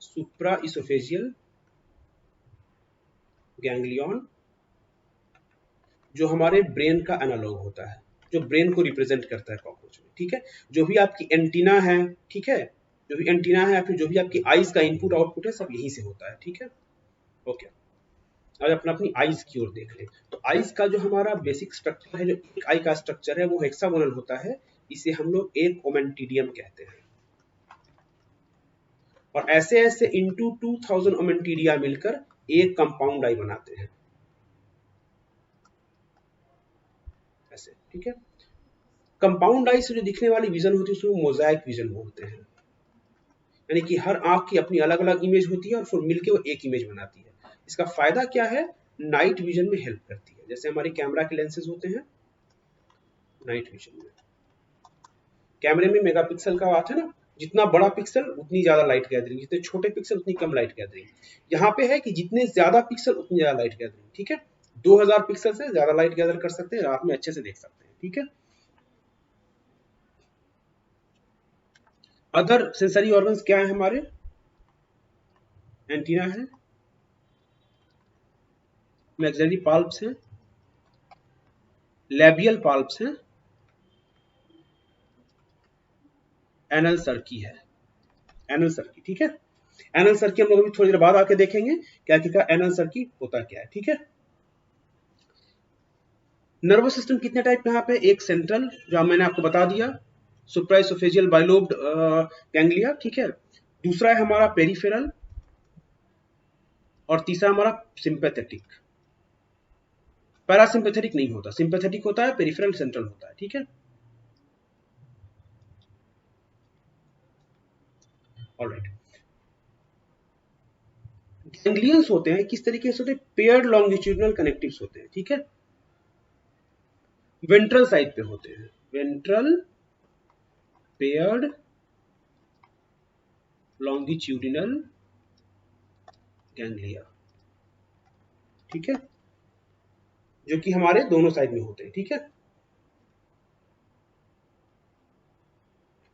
सुप्रा इसोफेजियल गैंग्लियन जो हमारे ब्रेन का एनालॉग होता है, जो ब्रेन को रिप्रेजेंट करता है कॉकरोच में। ठीक है, जो भी आपकी एंटीना है, ठीक है, जो भी एंटीना है, फिर जो भी आपकी आईज का इनपुट आउटपुट है, सब यहीं से होता है। ठीक है, ओके, अब अपना अपनी आईज की ओर देख लें। तो आईज का जो हमारा बेसिक स्ट्रक्चर है, जो एक आई का स्ट्रक्चर है, वो हेक्सागोनल होता है। इसे हम लोग एक ओमेंटिडियम कहते हैं। और ऐसे ऐसे इंटू 2000 ओमेंटिडिया मिलकर एक कंपाउंड आई बनाते हैं ऐसे। ठीक है, कंपाउंड आई से जो दिखने वाली विजन होती है उसको मोजाइक विजन बोलते हैं। यानी कि हर आंख की अपनी अलग अलग इमेज होती है और फिर मिलके वो एक इमेज बनाती है। इसका फायदा क्या है? नाइट विजन में हेल्प करती है। जैसे हमारे कैमरा के लेंसेज होते हैं, नाइट विजन में कैमरे में मेगापिक्सल का बात है ना, जितना बड़ा पिक्सल उतनी ज्यादा लाइट गैदरिंग, जितने छोटे पिक्सल उतनी कम लाइट गैदरिंग। यहाँ पे है कि जितने ज्यादा पिक्सल उतनी ज्यादा लाइट गैदरिंग। ठीक है, 2000 पिक्सल से ज्यादा लाइट गैदर कर सकते हैं, रात में अच्छे से देख सकते हैं। ठीक है, अदर सेंसरी ऑर्गन्स क्या है हमारे? एंटीना है, मैक्सिलरी पाल्प्स हैं, लेबियल पाल्प्स हैं, एनल सर्की है। एनल सर्की, ठीक है, एनल सर्की हम लोग अभी थोड़ी देर बाद आके देखेंगे क्या क्या एनल सर्की होता क्या है। ठीक है, नर्वस सिस्टम कितने टाइप के यहाँ पे? एक सेंट्रल, जो मैंने आपको बता दिया, सुप्राइसोफेजियल बाइलोब्ड गैंग्लिया। ठीक है, दूसरा है हमारा पेरिफेरल, और तीसरा हमारा सिंपैथेटिक। पैरासिम्पैथेटिक नहीं होता, सिंपैथेटिक होता है, पेरिफेरल सेंट्रल होता है। ठीक है, ऑलराइट। गैंग्लियंस होते हैं किस तरीके से होते हैं? पेयर्ड लॉन्गिट्यूडिनल कनेक्टिव्स होते हैं। ठीक है, वेंट्रल साइड पे होते हैं, वेंट्रल पेयर्ड लॉन्गिट्यूडिनल गैंग्लिया। ठीक है, जो कि हमारे दोनों साइड में होते हैं, ठीक है।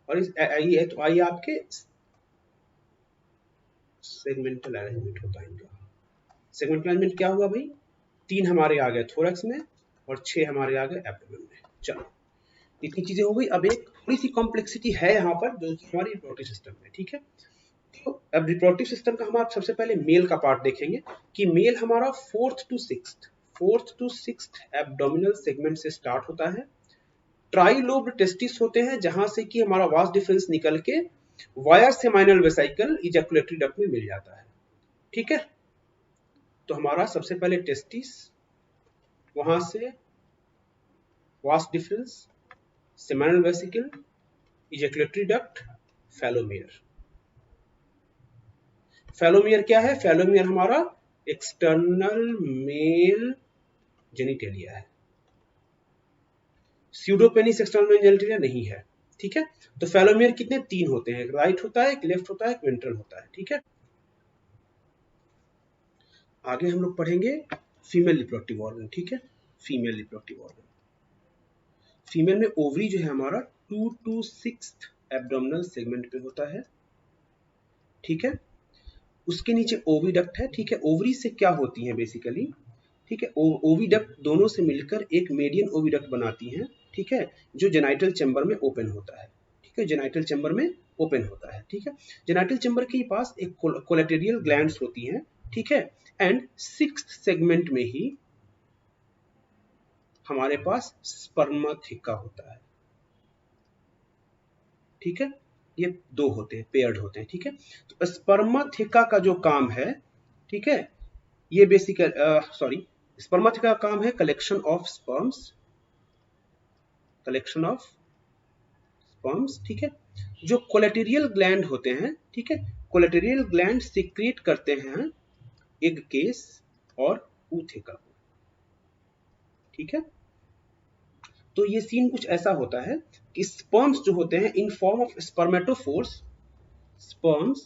और इस आइए तो आइए आपके सेगमेंटल अरेंजमेंट होता है इनका। सेगमेंटल अरेंजमेंट क्या हुआ भाई, 3 हमारे आ गए थोरैक्स में और 6 हमारे आ गए एब्डोमेन में। चलो इतनी चीजें हो गई। अब एक थोड़ी सी कॉम्प्लेक्सिटी है यहाँ पर जो कि हमारी रिप्रोडक्टिव सिस्टम में, ठीक है। तो अब रिप्रोडक्टिव सिस्टम का हम आप सबसे पहले मेल का पार्ट देखेंगे कि मेल हमारा 4th to 6th abdominal segment से स्टार्ट होता है। ट्राइलोब्ड टेस्टिस होते हैं जहां से कि हमारा वास डिफरेंस निकल के via seminal vesicle ejaculatory duct में मिल जाता है, ठीक है। तो हमारा सबसे पहले टेस्टिस, वहां से vas deferens, seminal vesicle, ejaculatory duct, फैलोमियर। फैलोमियर क्या है, फैलोमियर हमारा एक्सटर्नल मेल जेनिटेलिया है, स्यूडोपेनिस एक्सटर्नल मेल जेनिटेलिया नहीं है, ठीक है। तो फैलोमियर कितने 3 होते हैं, एक राइट होता है, एक लेफ्ट होता है, एक वेंट्रल होता है, ठीक है। आगे हम लोग पढ़ेंगे फीमेल रिप्रोडक्टिव ऑर्गन, ठीक है। फीमेल रिप्रोडक्टिव ऑर्गन, फीमेल में ओवरी जो है हमारा 2 to 6th एब्डोमिनल सेगमेंट पे होता है, ठीक है। उसके नीचे ओविडक्ट है, ठीक है। ओवरी से क्या होती है बेसिकली, ठीक है। ओविडक्ट दोनों से मिलकर एक मीडियन ओविडक्ट बनाती हैं, ठीक है, जो जेनाइटल चैम्बर में ओपन होता है, ठीक है। जेनाइटल चैम्बर में ओपन होता है, ठीक है। जेनाइटल चैम्बर के पास एक कोलेटेरियल ग्लैंड्स होती हैं, ठीक है। एंड 6th सेगमेंट में ही हमारे पास स्पर्माथिका होता है, ठीक है। ये 2 होते हैं, पेयर्ड होते हैं, ठीक है। तो स्पर्माथिका का जो काम है, ठीक है, ये बेसिकल स्पर्माथिका का काम है collection of sperms, collection of sperms, ठीक है। जो कोलेटेरियल ग्लैंड होते हैं, ठीक है, कोलेटेरियल ग्लैंड सीक्रेट करते हैं एग केस और ऊथिका, ठीक है। तो ये सीन कुछ ऐसा होता है कि स्पर्म्स जो होते हैं in form of spermatophores, sperms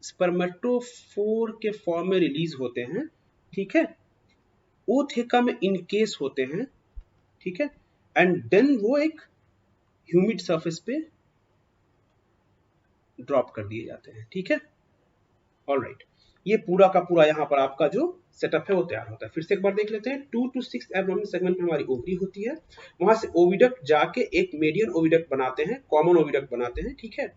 spermatophore के फॉर्म में रिलीज होते हैं, ठीक है। ootheca में इनकेस होते हैं, ठीक है। एंड देन वो एक ह्यूमिड सरफेस पे ड्रॉप कर दिए जाते हैं, ठीक है। ऑलराइट, ये पूरा का पूरा यहाँ पर आपका जो सेटअप है वो तैयार होता है। फिर से एक बार देख लेते हैं। 2 to 6 एब्डोमिनल सेगमेंट में हमारी ओवरी होती है, वहां से ओविडक्ट जाके एक मीडियन ओविडक्ट बनाते हैं, कॉमन ओविडक्ट बनाते हैं, ठीक है।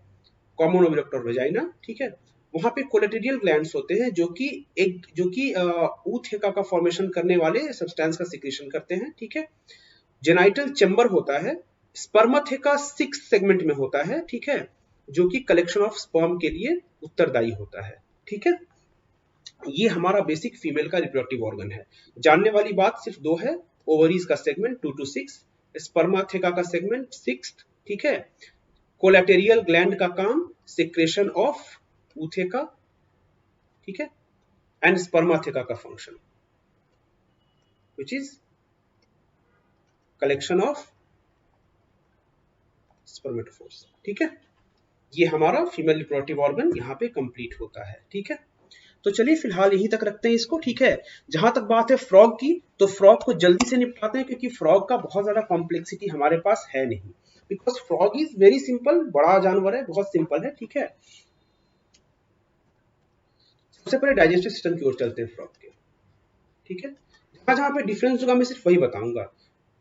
कॉमन ओविडक्ट और वेजाइना, ठीक है। वहां पे कोलेटेरियल ग्लैंड्स होते हैं जो कि ऊथिका का फॉर्मेशन करने वाले सब्सटेंस का सिक्रेशन करते हैं, ठीक है। जेनाइटल चैम्बर होता है, स्पर्माथिका 6 सेगमेंट में होता है, ठीक है, जो कि कलेक्शन ऑफ स्पर्म के लिए उत्तरदायी होता है, ठीक है। ये हमारा बेसिक फीमेल का रिप्रोडक्टिव ऑर्गन है। जानने वाली बात सिर्फ 2 है, ओवरीज का सेगमेंट 2 to 6, स्पर्माथिका का सेगमेंट 6th, ठीक है। कोलेटेरियल ग्लैंड का काम सिक्रेशन ऑफ ऊथिका, ठीक है, एंड स्पर्माथिका का function which is collection of spermatophores, ठीक है। ये हमारा फीमेल रिप्रोडक्टिव ऑर्गन यहाँ पे कंप्लीट होता है, ठीक है। तो चलिए फिलहाल यहीं तक रखते हैं इसको, ठीक है। जहां तक बात है फ्रॉग की, तो फ्रॉग को जल्दी से निपटाते हैं क्योंकि फ्रॉग का बहुत ज्यादा कॉम्प्लेक्सिटी हमारे पास है नहीं, because frog is very simple, बड़ा जानवर है, बहुत सिंपल है, ठीक है। सबसे पहले डाइजेस्टिव सिस्टम की ओर चलते हैं फ्रॉग के, ठीक है। जहां जहां पे डिफरेंस होगा मैं सिर्फ वही बताऊंगा।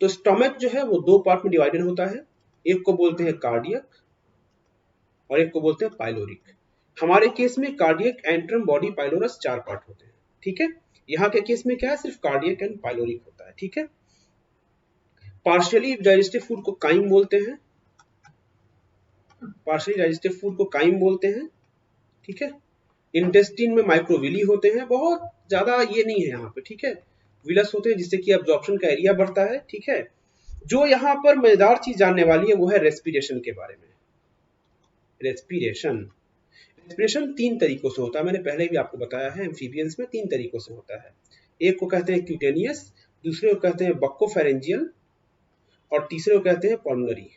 तो स्टमक जो है वो 2 पार्ट में डिवाइडेड होता है, एक को बोलते हैं कार्डियक और एक को बोलते हैं पाइलोरिक। हमारे केस में cardiac, antrum, body, pylorus 4 part होते हैं, ठीक है। यहाँ के केस में क्या है, सिर्फ कार्डियक एंड पाइलोरिक होता है, ठीक है। पार्शियली डाइजेस्टिव फूड को काइम बोलते हैं, पार्शियली डाइजेस्टिव फूड को काइम बोलते हैं, ठीक है। इंटेस्टिन में माइक्रोविली होते हैं, बहुत ज्यादा ये नहीं है यहाँ पे, ठीक है। विलस होते हैं जिससे कि एब्जॉर्प्शन का एरिया बढ़ता है, ठीक है। जो यहाँ पर मजेदार चीज जानने वाली है वो है रेस्पिरेशन के बारे में। रेस्पिरेशन, रेस्पिरेशन 3 तरीकों से होता है, मैंने पहले भी आपको बताया है, एम्फीबियंस में 3 तरीकों से होता है। एक को कहते हैं क्यूटेनियस, दूसरे को कहते हैं बक्कोफेरेंजियल और तीसरे को कहते हैं पल्मोनरी।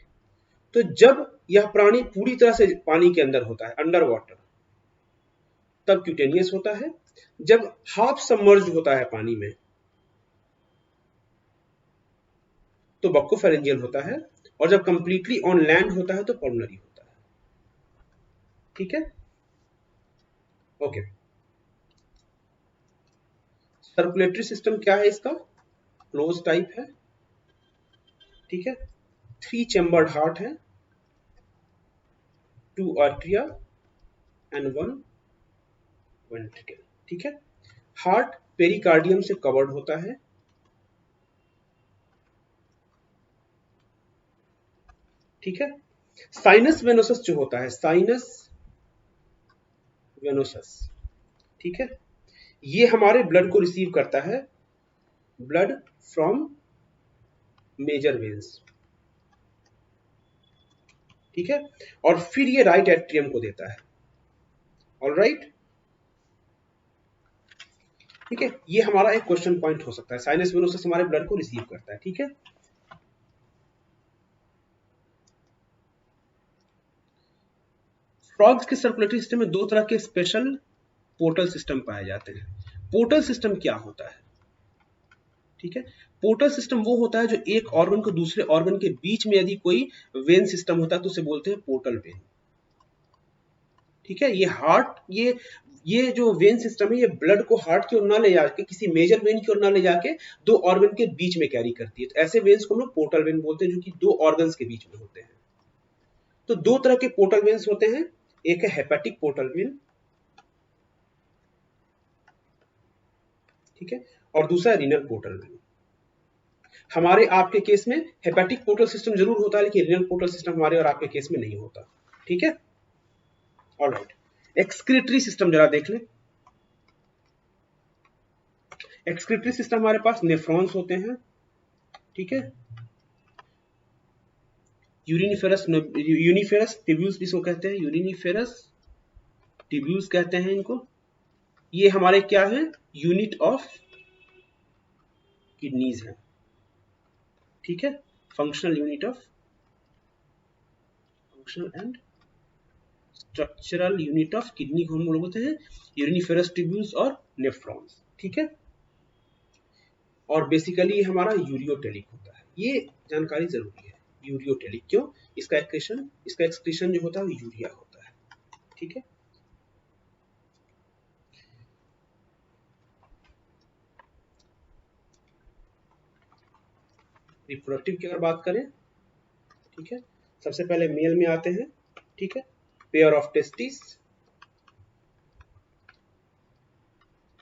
तो जब यह प्राणी पूरी तरह से पानी के अंदर होता है, अंडर वाटर, तब क्यूटेनियस होता है। जब हाफ सबमर्ज्ड होता है पानी में तो बक्कोफेरेंजियल होता है, और जब कंप्लीटली ऑन लैंड होता है तो पल्मोनरी होता है। ठीक है, ओके। सर्कुलेटरी सिस्टम क्या है इसका? क्लोज टाइप है, ठीक है। 3 चैम्बर्ड हार्ट है, 2 आर्टरिया एंड 1 वेंट्रिकल, ठीक है। हार्ट पेरिकार्डियम से कवर्ड होता है, ठीक है। साइनस वेनोसस जो होता है, साइनस वेनोसस, ठीक है, ये हमारे ब्लड को रिसीव करता है, ब्लड फ्रॉम मेजर वेन्स, ठीक है, और फिर ये राइट एट्रियम को देता है। ऑलराइट, ठीक है, ये हमारा एक क्वेश्चन पॉइंट हो सकता है, साइनस वेनोसस हमारे ब्लड को रिसीव करता है, ठीक है। फ्रॉग्स के सर्कुलेटरी सिस्टम में दो तरह के स्पेशल पोर्टल सिस्टम पाए जाते हैं। पोर्टल सिस्टम क्या होता है? ठीक है, पोर्टल सिस्टम वो होता है जो एक ऑर्गन को दूसरे ऑर्गन के बीच में यदि कोई वेन सिस्टम होता है तो उसे बोलते हैं पोर्टल वेन, ठीक है। ये हार्ट, ये जो वेन सिस्टम है ये ब्लड को हार्ट की ओर ना ले जाके, किसी मेजर वेन की ओर ना ले जाके दो ऑर्गन के बीच में कैरी करती है, तो ऐसे वेन्स को हम लोग पोर्टल वेन बोलते हैं, जो कि दो ऑर्गन्स के बीच में होते हैं। तो दो तरह के पोर्टल वेन्स होते हैं, एक है हेपेटिक पोर्टल वेन, ठीक है, और दूसरा रीनल पोर्टल वेन। हमारे आपके केस में हेपेटिक पोर्टल सिस्टम जरूर होता है, लेकिन रीनल पोर्टल सिस्टम हमारे और आपके केस में नहीं होता, ठीक है। ऑलराइट, एक्सक्रीटरी सिस्टम जरा देख लें। एक्सक्रीटरी सिस्टम हमारे पास नेफ्रॉन्स होते हैं, ठीक है, यूरिनिफेरस ट्यूब्यूल्स जिसको कहते हैं, यूरिनिफेरस ट्यूब्यूल्स कहते हैं इनको। ये हमारे क्या है? यूनिट ऑफ किडनीज है, ठीक है, functional unit of, functional and structural unit of kidney को हम लोग बोलते हैं यूरिनिफेरस ट्यूब्यूल्स और नेफ्रॉन्स, ठीक है। और बेसिकली हमारा यूरियोटेलिक होता है, ये जानकारी जरूरी है। यूरियोटेलिक क्यों? इसका एक्सक्रीशन जो होता है वो यूरिया होता है, ठीक है। रिप्रोडक्टिव की अगर बात करें, ठीक है, सबसे पहले मेल में आते हैं, ठीक है, pair of testis,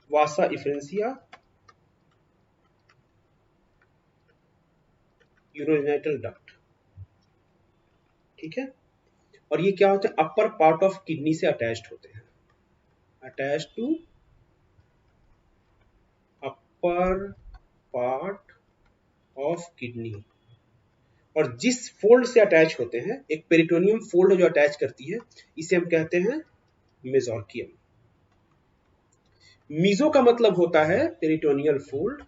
vasa efferentia, urogenital duct, ठीक है। और ये क्या होते हैं? अपर पार्ट ऑफ किडनी से अटैच्ड होते हैं, attached to upper part of kidney. और जिस फोल्ड से अटैच होते हैं, एक पेरिटोनियम फोल्ड जो अटैच करती है, इसे हम कहते हैं मेसोर्कियम। मीजो का मतलब होता है पेरिटोनियल फोल्ड,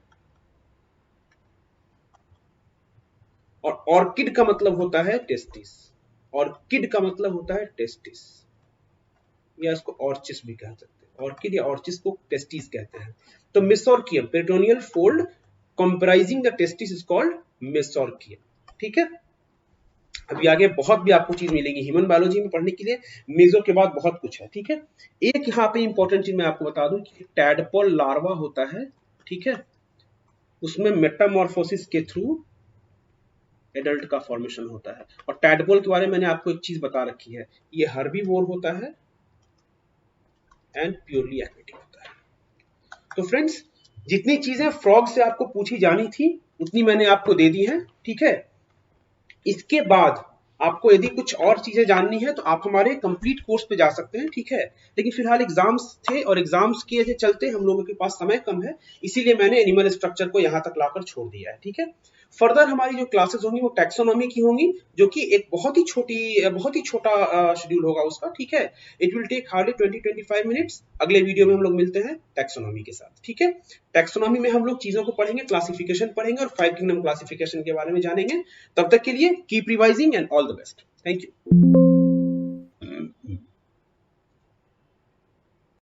और ऑर्किड का मतलब होता है टेस्टिस। ऑर्किड का मतलब होता है टेस्टिस, या इसको ऑर्चिस भी कह सकते हैं, ऑर्किड या ऑर्चिस को टेस्टिस कहते हैं। तो mesorchium, peritoneal fold comprising the testis is called mesorchium, ठीक है। अभी आगे बहुत भी आपको चीज मिलेगी ह्यूमन बायोलॉजी में पढ़ने के लिए, मेजो के बाद बहुत कुछ है, ठीक है। एक यहाँ पे इंपॉर्टेंट चीज मैं आपको बता दूं कि टैडपोल लार्वा होता है, ठीक है, उसमें मेटामॉर्फोसिस के थ्रू एडल्ट का फॉर्मेशन होता है। और टैडपोल के बारे में मैंने आपको एक चीज बता रखी है, ये हर्बीवोर होता है एंड प्योरली एक्वेटिक होता है। तो फ्रेंड्स, जितनी चीजें फ्रॉग से आपको पूछी जानी थी उतनी मैंने आपको दे दी है, ठीक है। इसके बाद आपको यदि कुछ और चीजें जाननी है तो आप हमारे कंप्लीट कोर्स पे जा सकते हैं, ठीक है। लेकिन फिलहाल एग्जाम्स थे और एग्जाम्स के चलते हम लोगों के पास समय कम है, इसीलिए मैंने एनिमल स्ट्रक्चर को यहाँ तक लाकर छोड़ दिया है, ठीक है। फर्दर हमारी जो क्लासेस होंगी वो टैक्सोनॉमी की होंगी, जो कि एक बहुत ही छोटा शेड्यूल होगा उसका, ठीक है। It will take hardly 20-25 minutes. अगले वीडियो में हम लोग मिलते हैं टैक्सोनॉमी के साथ, ठीक है। टैक्सोनॉमी में हम लोग चीजों को पढ़ेंगे, क्लासिफिकेशन पढ़ेंगे और 5 किंगडम क्लासिफिकेशन के बारे में जानेंगे। तब तक के लिए keep revising and all the best. Thank you.